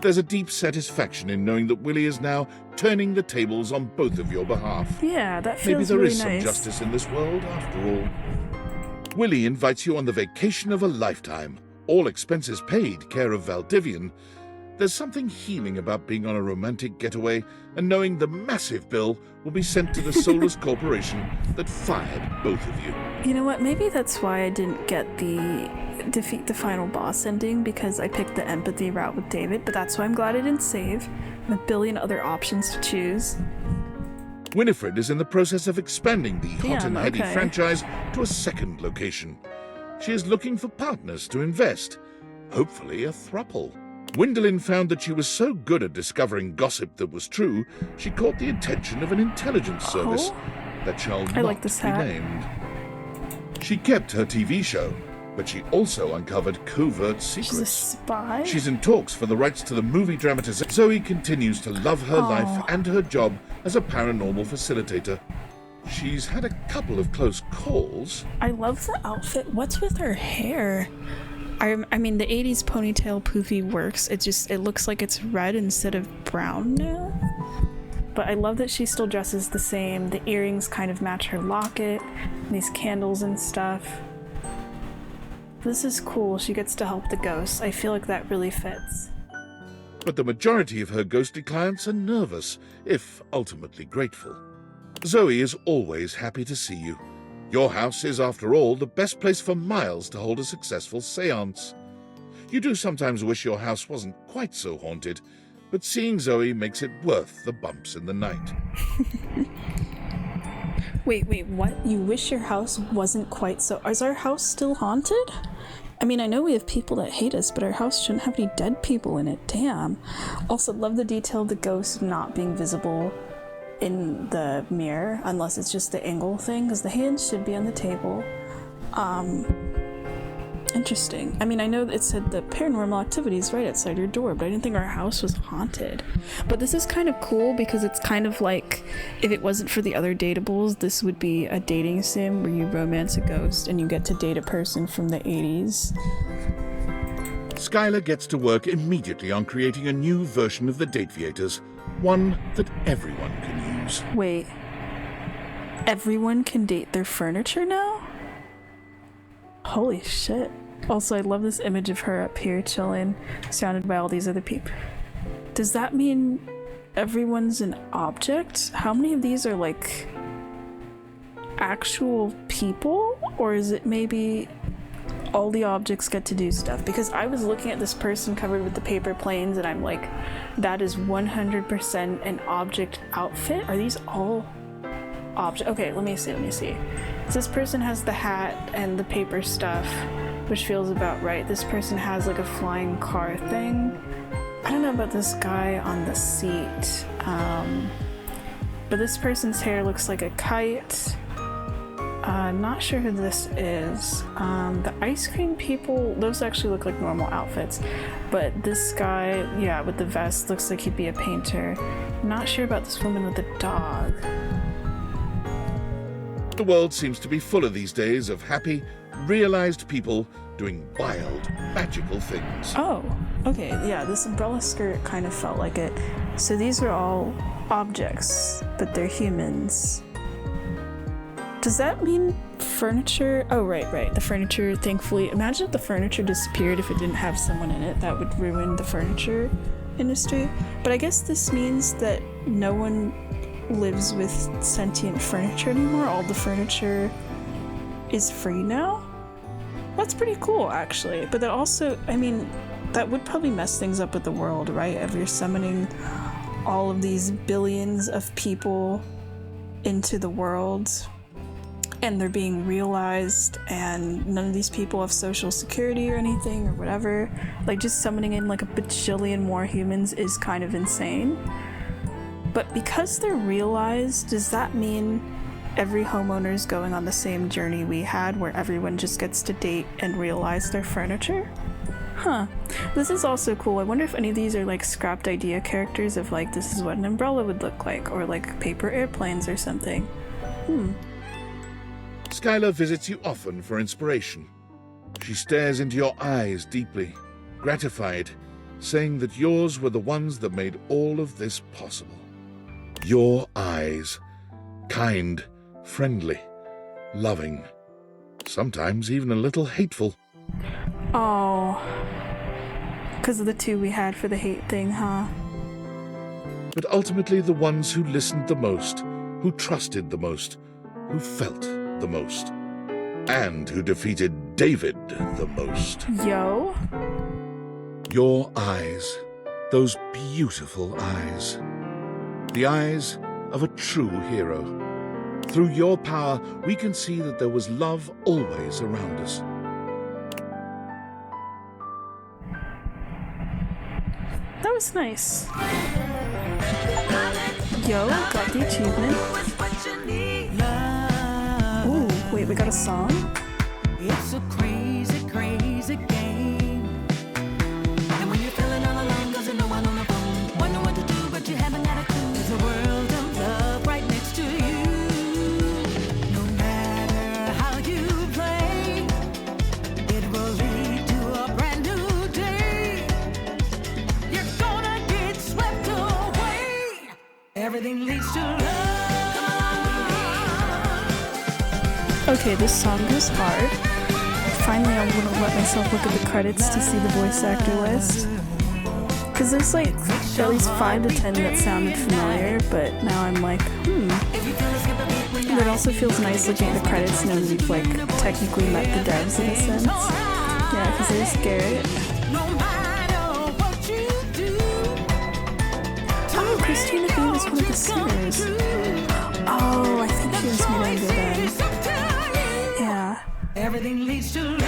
There's a deep satisfaction in knowing that Willie is now turning the tables on both of your behalf. Yeah, that Maybe feels there really is some nice. justice in this world, after all. Willie invites you on the vacation of a lifetime. All expenses paid, care of Valdivian. There's something healing about being on a romantic getaway and knowing the massive bill will be sent to the soulless corporation that fired both of you. You know what? Maybe that's why I didn't get the defeat the final boss ending, because I picked the empathy route with David, but that's why I'm glad I didn't save. I have a billion other options to choose. Winifred is in the process of expanding the Hot Damn, and Heady okay. franchise to a second location. She is looking for partners to invest, hopefully a throuple. Gwendolyn found that she was so good at discovering gossip that was true, she caught the attention of an intelligence service that shall I not like this be hat. named. She kept her TV show, but she also uncovered covert She's a secrets. spy? She's in talks for the rights to the movie dramatization. Zoe continues to love her life and her job as a paranormal facilitator. She's had a couple of close calls. I love the outfit. What's with her hair? I mean, the 80s ponytail poofy works. It looks like it's red instead of brown now. But I love that she still dresses the same. The earrings kind of match her locket. These candles and stuff. This is cool. She gets to help the ghosts. I feel like that really fits. But the majority of her ghostly clients are nervous, if ultimately grateful. Zoe is always happy to see you. Your house is, after all, the best place for miles to hold a successful seance. You do sometimes wish your house wasn't quite so haunted, but seeing Zoe makes it worth the bumps in the night. Wait, what? You wish your house wasn't quite so... Is our house still haunted? I mean, I know we have people that hate us, but our house shouldn't have any dead people in it. Damn. Also, love the detail of the ghost not being visible in the mirror, unless it's just the angle thing, because the hands should be on the table. Interesting. I mean, I know it said the paranormal activity is right outside your door, but I didn't think our house was haunted. But this is kind of cool because it's kind of like, if it wasn't for the other datables, this would be a dating sim where you romance a ghost and you get to date a person from the 80s. Skylar gets to work immediately on creating a new version of the Dateviators, one that everyone can use. Wait. Everyone can date their furniture now? Holy shit. Also, I love this image of her up here chilling, surrounded by all these other people. Does that mean everyone's an object? How many of these are like actual people? Or is it maybe all the objects get to do stuff? Because I was looking at this person covered with the paper planes and I'm like, that is 100% an object outfit? Are these all object? Okay, let me see. So this person has the hat and the paper stuff, which feels about right. This person has like a flying car thing. I don't know about this guy on the seat, but this person's hair looks like a kite. Not sure who this is. The ice cream people, those actually look like normal outfits, but this guy, yeah, with the vest looks like he'd be a painter. Not sure about this woman with the dog. The world seems to be full of these days of happy, realized people doing wild, magical things. Oh, okay, yeah, this umbrella skirt kind of felt like it. So these are all objects, but they're humans. Does that mean furniture? Oh, right, the furniture, thankfully. Imagine if the furniture disappeared if it didn't have someone in it. That would ruin the furniture industry. But I guess this means that no one lives with sentient furniture anymore. All the furniture is free now. That's pretty cool, actually. But that also, I mean, that would probably mess things up with the world, right? If you're summoning all of these billions of people into the world and they're being realized and none of these people have social security or anything or whatever, like just summoning in like a bajillion more humans is kind of insane. But because they're realized, does that mean every homeowner's going on the same journey we had where everyone just gets to date and realize their furniture? Huh. This is also cool. I wonder if any of these are like scrapped idea characters of like, this is what an umbrella would look like, or like paper airplanes or something. Skylar visits you often for inspiration. She stares into your eyes deeply, gratified, saying that yours were the ones that made all of this possible. Your eyes. Kind, friendly, loving, sometimes even a little hateful. Oh. Because of the two we had for the hate thing, huh? But ultimately the ones who listened the most, who trusted the most, who felt the most, and who defeated David the most. Yo. Your eyes. Those beautiful eyes. The eyes of a true hero. Through your power, we can see that there was love always around us. That was nice. Yo, got the achievement. Ooh, wait, we got a song? It's a crazy, crazy game. And when you're feeling all alone, cause there's no one on the phone, wonder what to do, but you haven't got a clue. There's a world of love right next to you. No matter how you play, it will lead to a brand new day. You're gonna get swept away. Everything leads to love. Okay, this song goes hard. Finally, I'm gonna let myself look at the credits to see the voice actor list. Cause there's like at least 5 to 10 that sounded familiar, but now I'm like, But it also feels nice looking at the credits knowing we've like technically met the devs in a sense. Yeah, cause there's Garrett. Oh, Christina B was one of the singers. Oh, I think she was Miranda then. Yeah. Everything leads to love.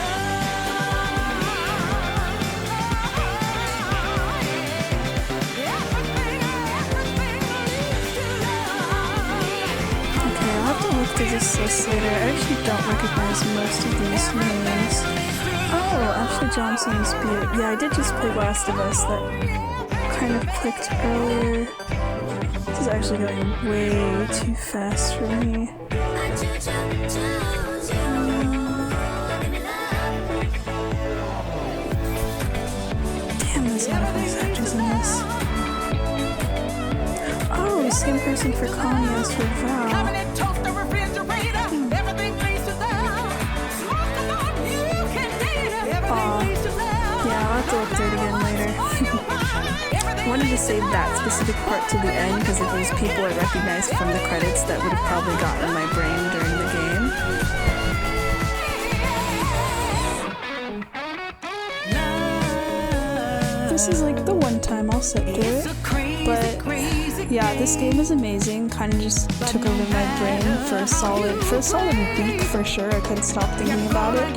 Okay, I'll have to look. There's this list later. I actually don't recognize most of these names. Oh, Ashley Johnson's Butte. Yeah, I did just play Last of Us. That kind of clicked earlier. This is actually going way too fast for me. Damn, there's not voice actors in this. Oh, same person for Connie as for Val. Yeah, I'll have to look through it again later. I wanted to save that specific part to the end because if there's people I recognized from the credits that would have probably gotten in my brain during the game. This is like the one time I'll sit through it. But yeah, this game is amazing. Kind of just took over my brain for a solid week for sure. I couldn't stop thinking about it.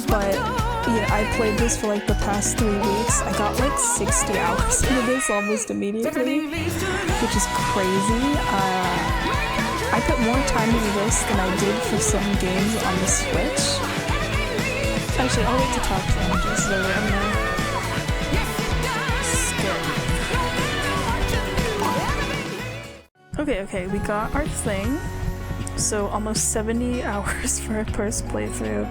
But yeah, I played this for like the past 3 weeks. I got like 60 hours into this almost immediately, which is crazy. I put more time into this than I did for some games on the Switch. Actually, I'll wait to talk to them just so I'm gonna skip. Okay, we got our thing. So almost 70 hours for our first playthrough.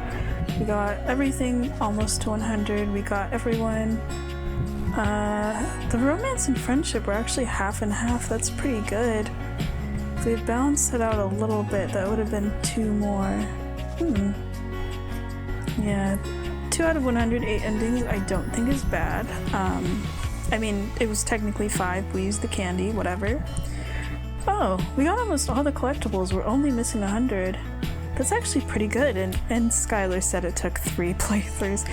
We got everything almost to 100. We got everyone. The romance and friendship were actually half and half. That's pretty good. If we had balanced it out a little bit, that would have been 2 more. Yeah, 2 out of 108 endings I don't think is bad. I mean, it was technically 5. We used the candy, whatever. Oh, we got almost all the collectibles. We're only missing 100. That's actually pretty good, and Skylar said it took 3 playthroughs.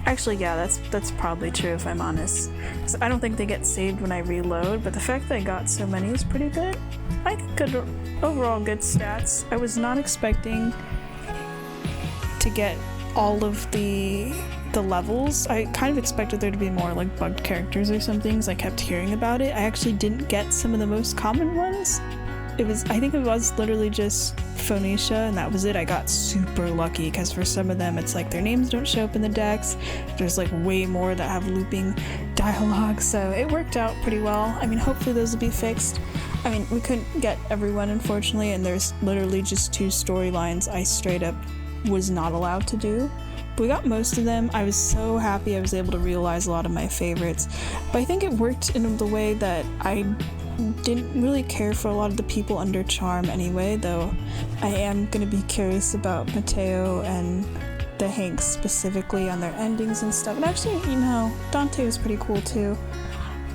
Actually, yeah, that's probably true if I'm honest. 'Cause I don't think they get saved when I reload, but the fact that I got so many is pretty good. I think good, overall good stats. I was not expecting to get all of the levels. I kind of expected there to be more like bugged characters or something, because I kept hearing about it. I actually didn't get some of the most common ones. I think it was literally just Phoenicia, and that was it. I got super lucky because for some of them it's like their names don't show up in the decks. There's like way more that have looping dialogue, so it worked out pretty well. I mean, hopefully those will be fixed. I mean, we couldn't get everyone, unfortunately, and there's literally just 2 storylines I straight up was not allowed to do. But we got most of them. I was so happy I was able to realize a lot of my favorites. But I think it worked in the way that I didn't really care for a lot of the people under Charm anyway, though I am going to be curious about Mateo and the Hanks specifically on their endings and stuff. And actually, you know, Dante was pretty cool too.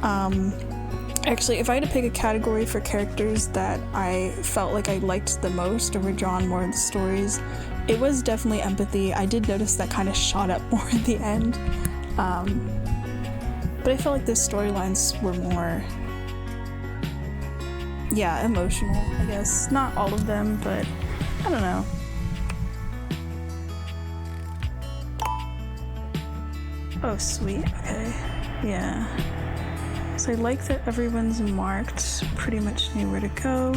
Actually, if I had to pick a category for characters that I felt like I liked the most or were drawn more in the stories, it was definitely empathy. I did notice that kind of shot up more at the end. But I felt like the storylines were more, yeah, emotional, I guess. Not all of them, but I don't know. Oh, sweet. Okay. Yeah. So I like that everyone's marked, pretty much knew where to go.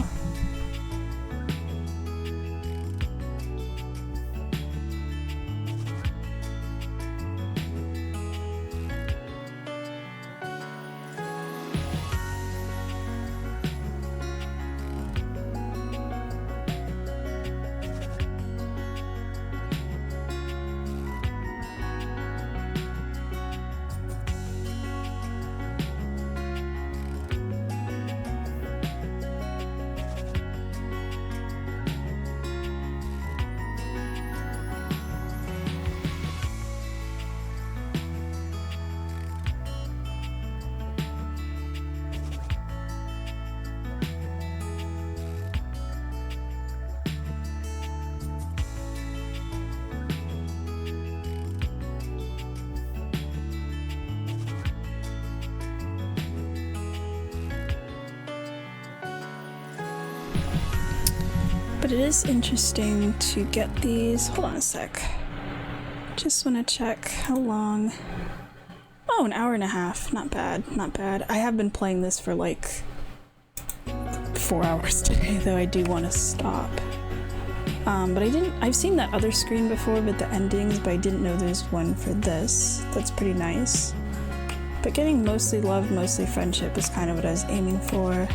But it is interesting to get these. Hold on a sec. Just want to check how long. Oh, an hour and a half. Not bad, not bad. I have been playing this for like 4 hours today, though I do want to stop. But I've seen that other screen before with the endings, but I didn't know there's one for this. That's pretty nice. But getting mostly love, mostly friendship is kind of what I was aiming for.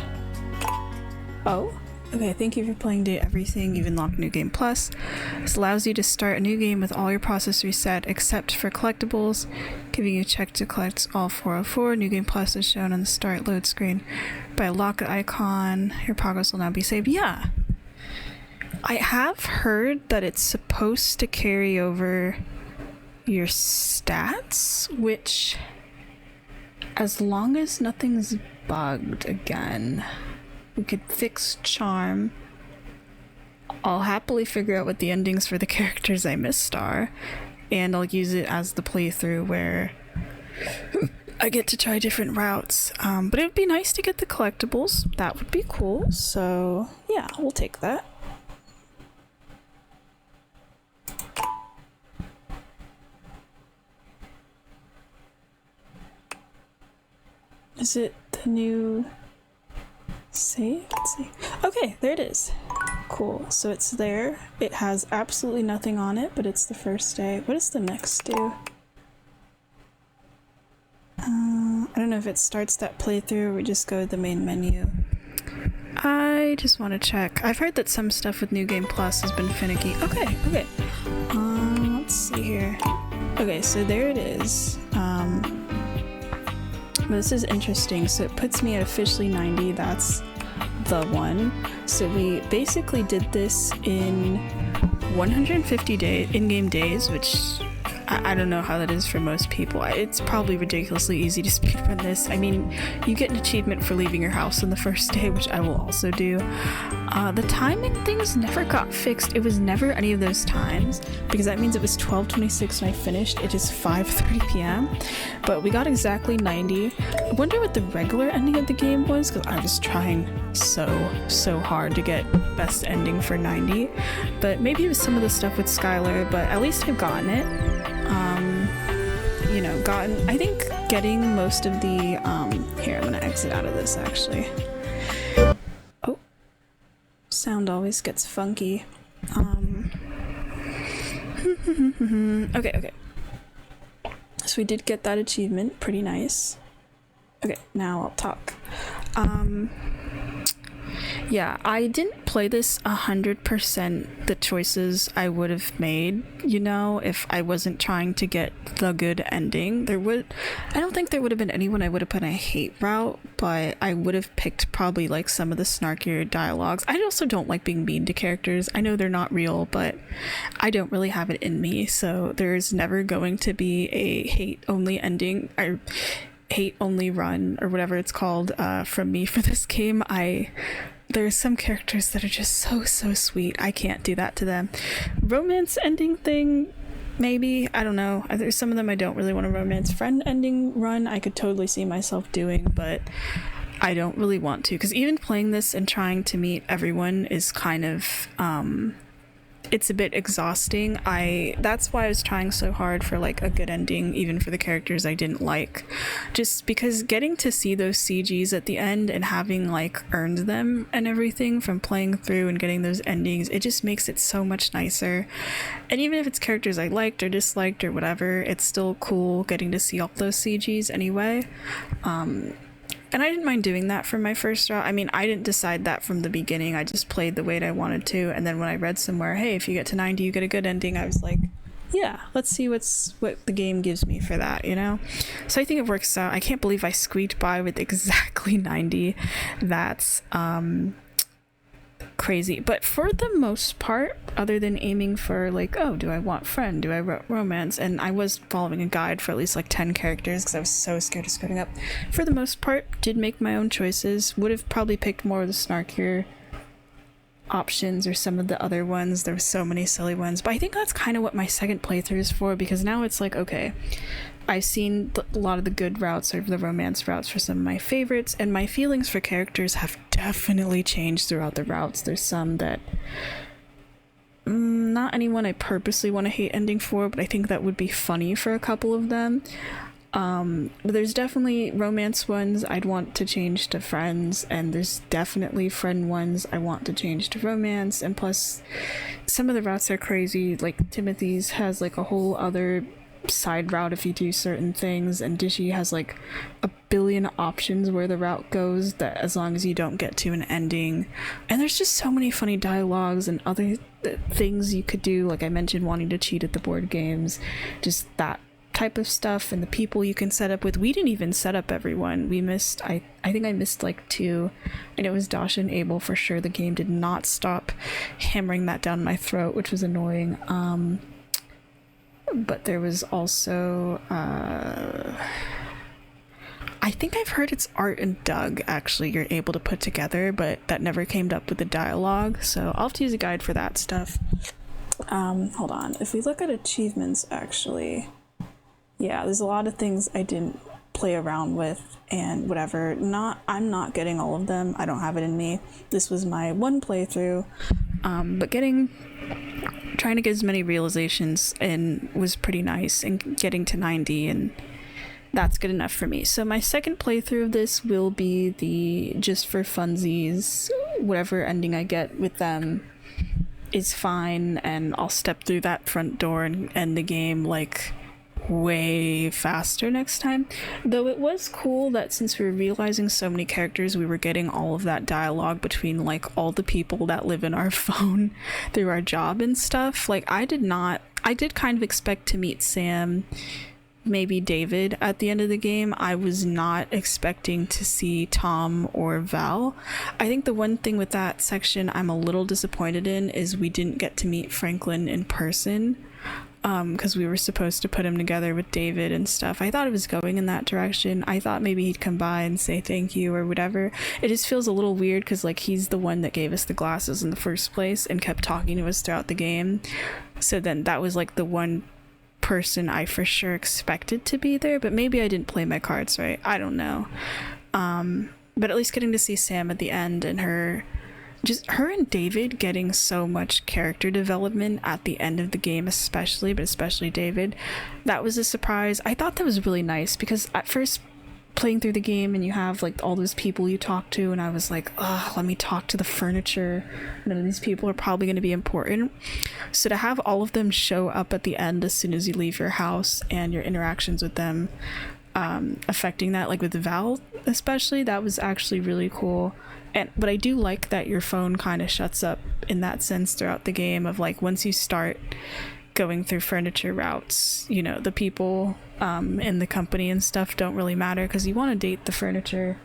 Oh, okay, thank you for playing Date Everything. You've unlocked New Game Plus. This allows you to start a new game with all your process reset except for collectibles, giving you a check to collect all 404. New Game Plus is shown on the start load screen by a locket icon. Your progress will now be saved. Yeah. I have heard that it's supposed to carry over your stats, which, as long as nothing's bugged again, we could fix charm. I'll happily figure out what the endings for the characters I missed are, and I'll use it as the playthrough where I get to try different routes. But it would be nice to get the collectibles. That would be cool. So yeah, we'll take that. Is it the new save? Let's see. Okay, there it is. Cool. So it's there. It has absolutely nothing on it, but it's the first day. What does the next do? I don't know if it starts that playthrough or we just go to the main menu. I just want to check. I've heard that some stuff with New Game Plus has been finicky. Okay. Let's see here. Okay, so there it is. This is interesting. So it puts me at officially 90. That's the one. So we basically did this in 150 in-game days, which I don't know how that is for most people. It's probably ridiculously easy to speedrun this. I mean, you get an achievement for leaving your house on the first day, which I will also do. The timing things never got fixed. It was never any of those times, because that means it was 12:26 when I finished. It is 5:30 p.m. But we got exactly 90. I wonder what the regular ending of the game was, because I was trying so hard to get best ending for 90. But maybe it was some of the stuff with Skylar, but at least I've gotten it. I think getting most of the, here, I'm gonna exit out of this, actually. Oh, sound always gets funky. Okay. So we did get that achievement, pretty nice. Okay, now I'll talk. Yeah, I didn't play this 100% the choices I would have made, if I wasn't trying to get the good ending. I don't think there would have been anyone I would have put in a hate route, but I would have picked probably like some of the snarkier dialogues. I also don't like being mean to characters. I know they're not real, but I don't really have it in me, so there's never going to be a hate-only ending, or hate-only run, or whatever it's called, from me for this game. There's some characters that are just so sweet. I can't do that to them. Romance ending thing, maybe. I don't know. There's some of them I don't really want a romance friend ending run. I could totally see myself doing, but I don't really want to. Because even playing this and trying to meet everyone is kind of, it's a bit exhausting. That's why I was trying so hard for like a good ending, even for the characters I didn't like, just because getting to see those CGs at the end and having like earned them and everything from playing through and getting those endings, it just makes it so much nicer. And even if it's characters I liked or disliked or whatever, it's still cool getting to see all those CGs anyway. And I didn't mind doing that for my first route. I mean, I didn't decide that from the beginning. I just played the way I wanted to. And then when I read somewhere, hey, if you get to 90, you get a good ending, I was like, yeah, let's see what the game gives me for that, So I think it works out. I can't believe I squeaked by with exactly 90. That's crazy. But for the most part, other than aiming for like, oh, do I want friend, do I romance, and I was following a guide for at least like 10 characters because I was so scared of screwing up, for the most part did make my own choices. Would have probably picked more of the snarkier options or some of the other ones. There were so many silly ones, but I think that's kind of what my second playthrough is for, because now it's like, okay, I've seen a lot of the good routes or the romance routes for some of my favorites, and my feelings for characters have definitely changed throughout the routes. There's some that not anyone I purposely want to hate ending for, but I think that would be funny for a couple of them. But there's definitely romance ones I'd want to change to friends, and there's definitely friend ones I want to change to romance. And plus, some of the routes are crazy. Like Timothy's has like a whole other side route if you do certain things, and Dishy has like a billion options where the route goes, that as long as you don't get to an ending. And there's just so many funny dialogues and other things you could do, like I mentioned, wanting to cheat at the board games, just that type of stuff. And the people you can set up with, we didn't even set up everyone. We missed, I think I missed like 2, and it was Dasha and Abel for sure. The game did not stop hammering that down my throat, which was annoying. But there was also I think I've heard it's Art and Doug actually you're able to put together, but that never came up with the dialogue, so I'll have to use a guide for that stuff. Hold on, if we look at achievements, actually, yeah, there's a lot of things I didn't play around with and whatever. I'm not getting all of them. I don't have it in me. This was my one playthrough, but trying to get as many realizations in was pretty nice, and getting to 90, and that's good enough for me. So my second playthrough of this will be the just for funsies, whatever ending I get with them is fine, and I'll step through that front door and end the game like way faster next time. Though it was cool that since we were realizing so many characters, we were getting all of that dialogue between like all the people that live in our phone through our job and stuff. Like I did kind of expect to meet Sam, maybe David at the end of the game. I was not expecting to see Tom or Val. I think the one thing with that section I'm a little disappointed in is we didn't get to meet Franklin in person, because we were supposed to put him together with David and stuff. I thought it was going in that direction. I thought maybe he'd come by and say thank you or whatever. It just feels a little weird because like he's the one that gave us the glasses in the first place and kept talking to us throughout the game. So then that was like the one person I for sure expected to be there, but maybe I didn't play my cards right. I don't know. But at least getting to see Sam at the end, and her and David getting so much character development at the end of the game, especially David, that was a surprise. I thought that was really nice because at first playing through the game and you have like all those people you talk to, and I was like, oh, let me talk to the furniture. None of these people are probably going to be important. So to have all of them show up at the end as soon as you leave your house, and your interactions with them affecting that, like with Val especially, that was actually really cool. But I do like that your phone kind of shuts up in that sense throughout the game, of like once you start going through furniture routes, you know, the people in the company and stuff don't really matter because you want to date the furniture.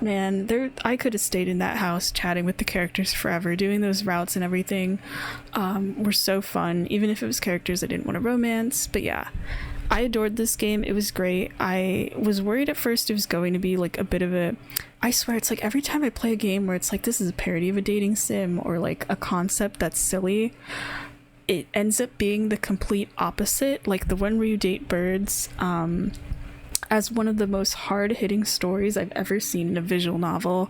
Man, I could have stayed in that house chatting with the characters forever. Doing those routes and everything were so fun, even if it was characters I didn't want to romance. But yeah, I adored this game. It was great. I was worried at first it was going to be like a bit of a... I swear, it's like every time I play a game where it's like this is a parody of a dating sim or like a concept that's silly, it ends up being the complete opposite. Like the one where you date birds as one of the most hard-hitting stories I've ever seen in a visual novel.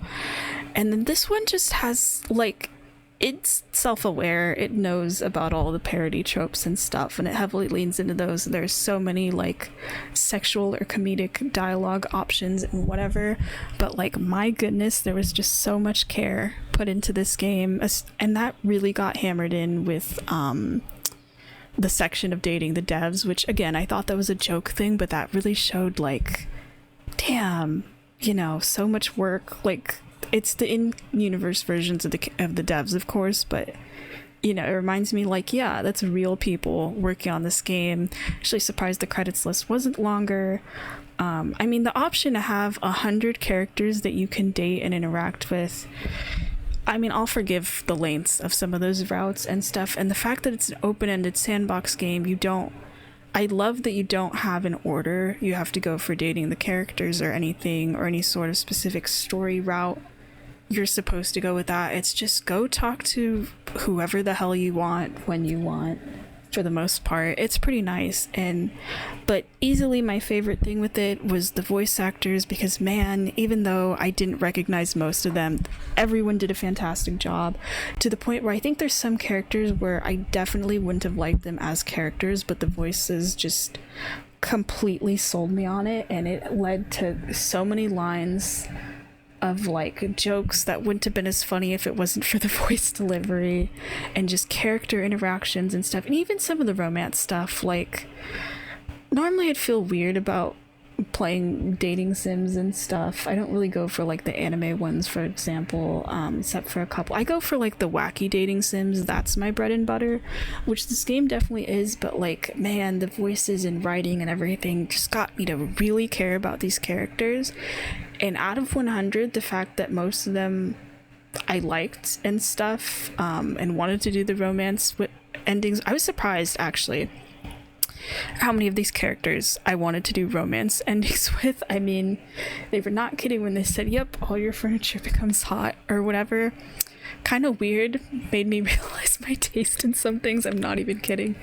And then this one just has like, it's self-aware, it knows about all the parody tropes and stuff, and it heavily leans into those. There's so many like sexual or comedic dialogue options and whatever, but like my goodness, there was just so much care put into this game, and that really got hammered in with the section of dating the devs, which again, I thought that was a joke thing, but that really showed like, damn, you know, so much work. Like, it's the in-universe versions of the devs, of course, but you know, it reminds me like, yeah, that's real people working on this game. Actually surprised the credits list wasn't longer. I mean, the option to have 100 characters that you can date and interact with, I mean, I'll forgive the lengths of some of those routes and stuff, and the fact that it's an open-ended sandbox game, I love that you don't have an order you have to go for dating the characters or anything, or any sort of specific story route you're supposed to go with that. It's just go talk to whoever the hell you want when you want, for the most part. It's pretty nice. But easily my favorite thing with it was the voice actors, because man, even though I didn't recognize most of them, everyone did a fantastic job, to the point where I think there's some characters where I definitely wouldn't have liked them as characters, but the voices just completely sold me on it, and it led to so many lines of like jokes that wouldn't have been as funny if it wasn't for the voice delivery and just character interactions and stuff, and even some of the romance stuff. Like, normally I'd feel weird about playing dating sims and stuff. I don't really go for like the anime ones, for example, except for a couple. I go for like the wacky dating sims. That's my bread and butter, which this game definitely is. But like, man, the voices and writing and everything just got me to really care about these characters. And out of 100, the fact that most of them I liked and stuff, and wanted to do the romance with endings, I was surprised actually how many of these characters I wanted to do romance endings with. I mean, they were not kidding when they said, yep, all your furniture becomes hot or whatever. Kind of weird. Made me realize my taste in some things. I'm not even kidding.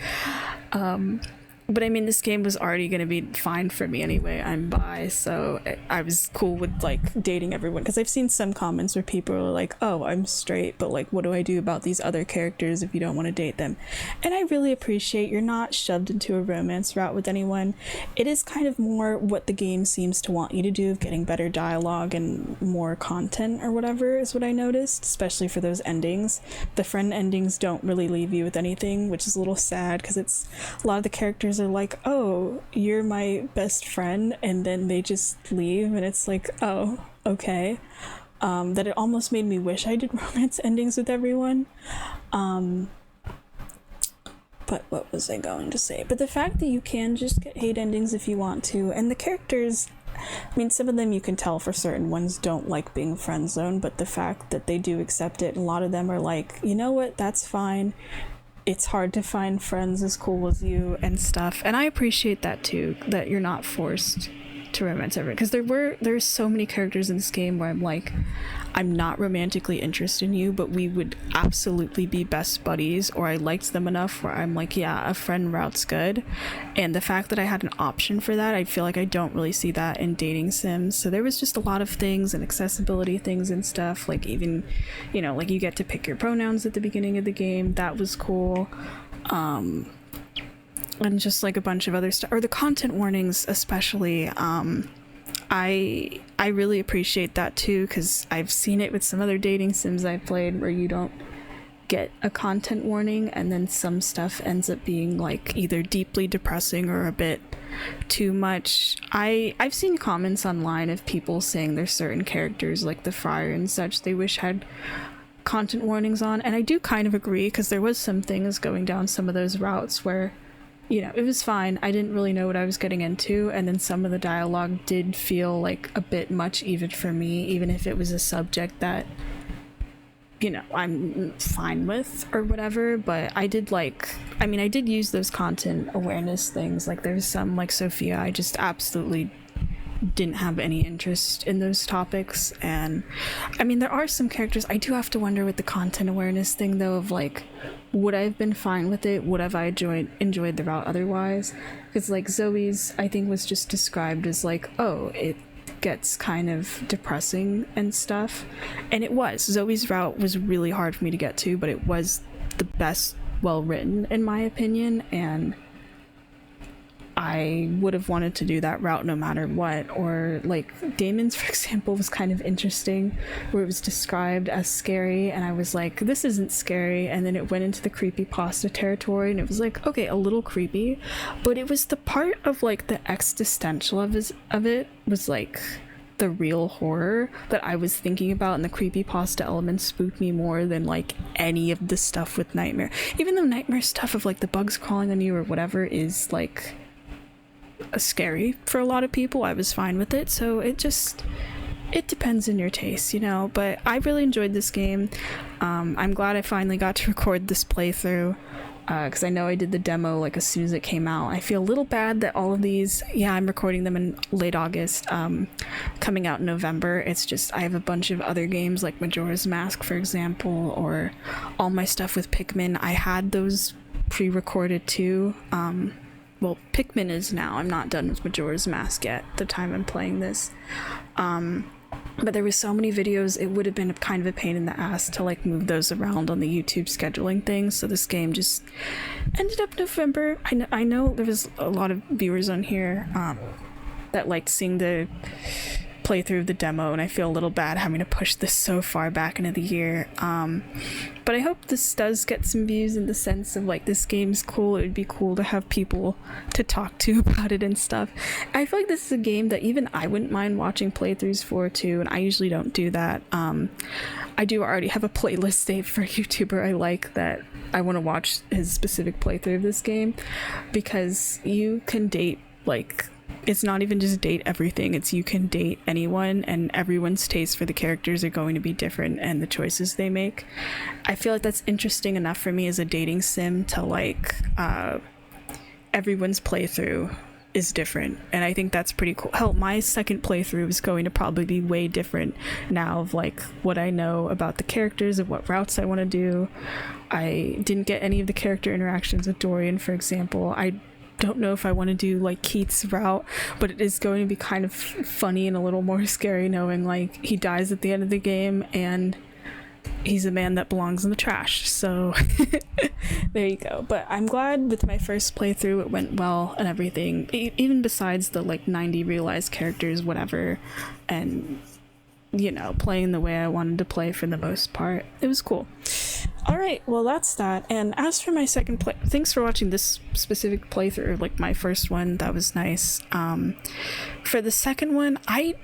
But I mean, this game was already going to be fine for me anyway. I'm bi, so I was cool with like dating everyone, because I've seen some comments where people are like, oh, I'm straight, but like, what do I do about these other characters if you don't want to date them? And I really appreciate you're not shoved into a romance route with anyone. It is kind of more what the game seems to want you to do, of getting better dialogue and more content or whatever, is what I noticed, especially for those endings. The friend endings don't really leave you with anything, which is a little sad, because it's a lot of the characters are like, oh, you're my best friend, and then they just leave, and it's like, oh, okay. That it almost made me wish I did romance endings with everyone. But what was I going to say? But the fact that you can just get hate endings if you want to, and the characters, I mean, some of them you can tell for certain ones don't like being friend zoned, but the fact that they do accept it, and a lot of them are like, you know what, that's fine. It's hard to find friends as cool as you and stuff, and I appreciate that too, that you're not forced to romance everyone, because there's so many characters in this game where I'm like, I'm not romantically interested in you, but we would absolutely be best buddies, or I liked them enough where I'm like, yeah, a friend route's good. And the fact that I had an option for that, I feel like I don't really see that in dating sims. So there was just a lot of things and accessibility things and stuff, like even, you know, like you get to pick your pronouns at the beginning of the game. That was cool. And just like a bunch of other stuff, or the content warnings especially. I really appreciate that too, because I've seen it with some other dating sims I've played where you don't get a content warning, and then some stuff ends up being like either deeply depressing or a bit too much. I've seen comments online of people saying there's certain characters like the friar and such they wish had content warnings on, and I do kind of agree, because there was some things going down some of those routes where, you know, it was fine. I didn't really know what I was getting into, and then some of the dialogue did feel like a bit much even for me, even if it was a subject that, you know, I'm fine with or whatever. But I did use those content awareness things. Like there's some, like Sophia, I just absolutely didn't have any interest in those topics. And I mean, there are some characters I do have to wonder with the content awareness thing though, of like, would I have been fine with it? Would have I enjoyed the route otherwise? Because like Zoe's, I think, was just described as like, oh, it gets kind of depressing and stuff, and it was. Zoe's route was really hard for me to get to, but it was the best well written in my opinion, and I would have wanted to do that route no matter what. Or like Damon's, for example, was kind of interesting, where it was described as scary, and I was like, this isn't scary, and then it went into the creepypasta territory, and it was like, okay, a little creepy, but it was the part of like the existential of it was like the real horror that I was thinking about, and the creepypasta elements spooked me more than like any of the stuff with Nightmare. Even though Nightmare stuff of like the bugs crawling on you or whatever is like scary for a lot of people, I was fine with it. So it depends on your taste, you know. But I really enjoyed this game. I'm glad I finally got to record this playthrough, because I know I did the demo like as soon as it came out. I feel a little bad that all of these, yeah, I'm recording them in late August, coming out in November. It's just I have a bunch of other games like Majora's Mask, for example, or all my stuff with Pikmin. I had those pre-recorded too. Well, Pikmin is now. I'm not done with Majora's Mask yet, the time I'm playing this. but there was so many videos, it would have been kind of a pain in the ass to like move those around on the YouTube scheduling thing. So this game just ended up November. I know there was a lot of viewers on here that liked seeing the playthrough of the demo, and I feel a little bad having to push this so far back into the year. But I hope this does get some views in the sense of like, this game's cool. It would be cool to have people to talk to about it and stuff. I feel like this is a game that even I wouldn't mind watching playthroughs for too, and I usually don't do that. I do already have a playlist saved for a YouTuber I like that I want to watch his specific playthrough of this game, because you can date, like, it's not even just date everything, it's you can date anyone, and everyone's taste for the characters are going to be different, and the choices they make. I feel like that's interesting enough for me as a dating sim to like, everyone's playthrough is different, and I think that's pretty cool. Hell, my second playthrough is going to probably be way different now of like what I know about the characters and what routes I want to do. I didn't get any of the character interactions with Dorian, for example. I don't know if I want to do like Keith's route, but it is going to be kind of funny and a little more scary knowing like he dies at the end of the game and he's a man that belongs in the trash. So there you go. But I'm glad with my first playthrough it went well and everything, even besides the like 90 realized characters, whatever, and you know, playing the way I wanted to play for the most part. It was cool. Alright, well that's that. And as for my second play, thanks for watching this specific playthrough, like my first one, that was nice. For the second one, I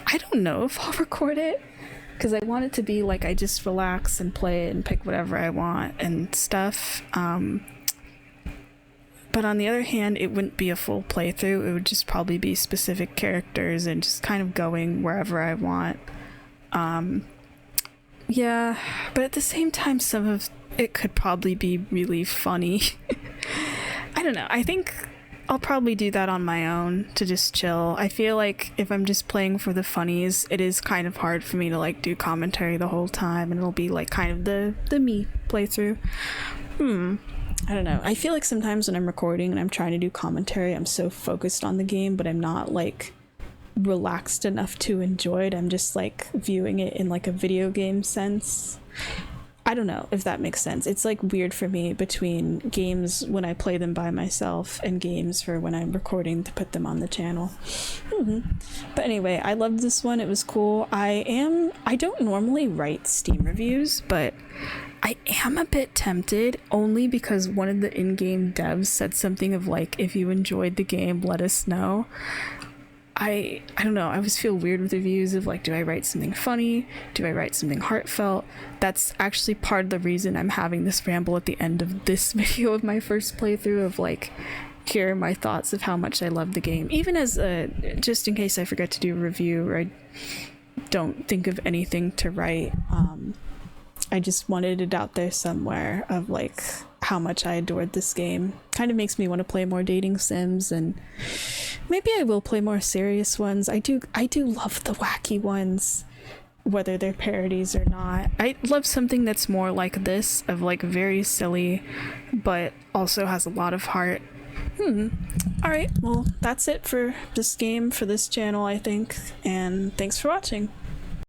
don't know if I'll record it, because I want it to be like I just relax and play and pick whatever I want and stuff. But on the other hand, it wouldn't be a full playthrough. It would just probably be specific characters and just kind of going wherever I want. Yeah, but at the same time, some of it could probably be really funny. I don't know. I think I'll probably do that on my own to just chill. I feel like if I'm just playing for the funnies, it is kind of hard for me to like do commentary the whole time, and it'll be like kind of the me playthrough. I don't know. I feel like sometimes when I'm recording and I'm trying to do commentary, I'm so focused on the game, but I'm not like relaxed enough to enjoy it. I'm just like viewing it in like a video game sense. I don't know if that makes sense. It's like weird for me between games when I play them by myself and games for when I'm recording to put them on the channel. But anyway, I loved this one. It was cool. I don't normally write Steam reviews, but I am a bit tempted, only because one of the in-game devs said something of like, if you enjoyed the game, let us know. I don't know, I always feel weird with reviews of like, do I write something funny? Do I write something heartfelt? That's actually part of the reason I'm having this ramble at the end of this video of my first playthrough of like, here are my thoughts of how much I love the game. Even as just in case I forget to do a review or I don't think of anything to write, I just wanted it out there somewhere of like how much I adored this game. Kind of makes me want to play more dating sims, and maybe I will play more serious ones. I do love the wacky ones, whether they're parodies or not. I love something that's more like this, of like very silly but also has a lot of heart. Alright, well that's it for this game, for this channel, I think, and thanks for watching.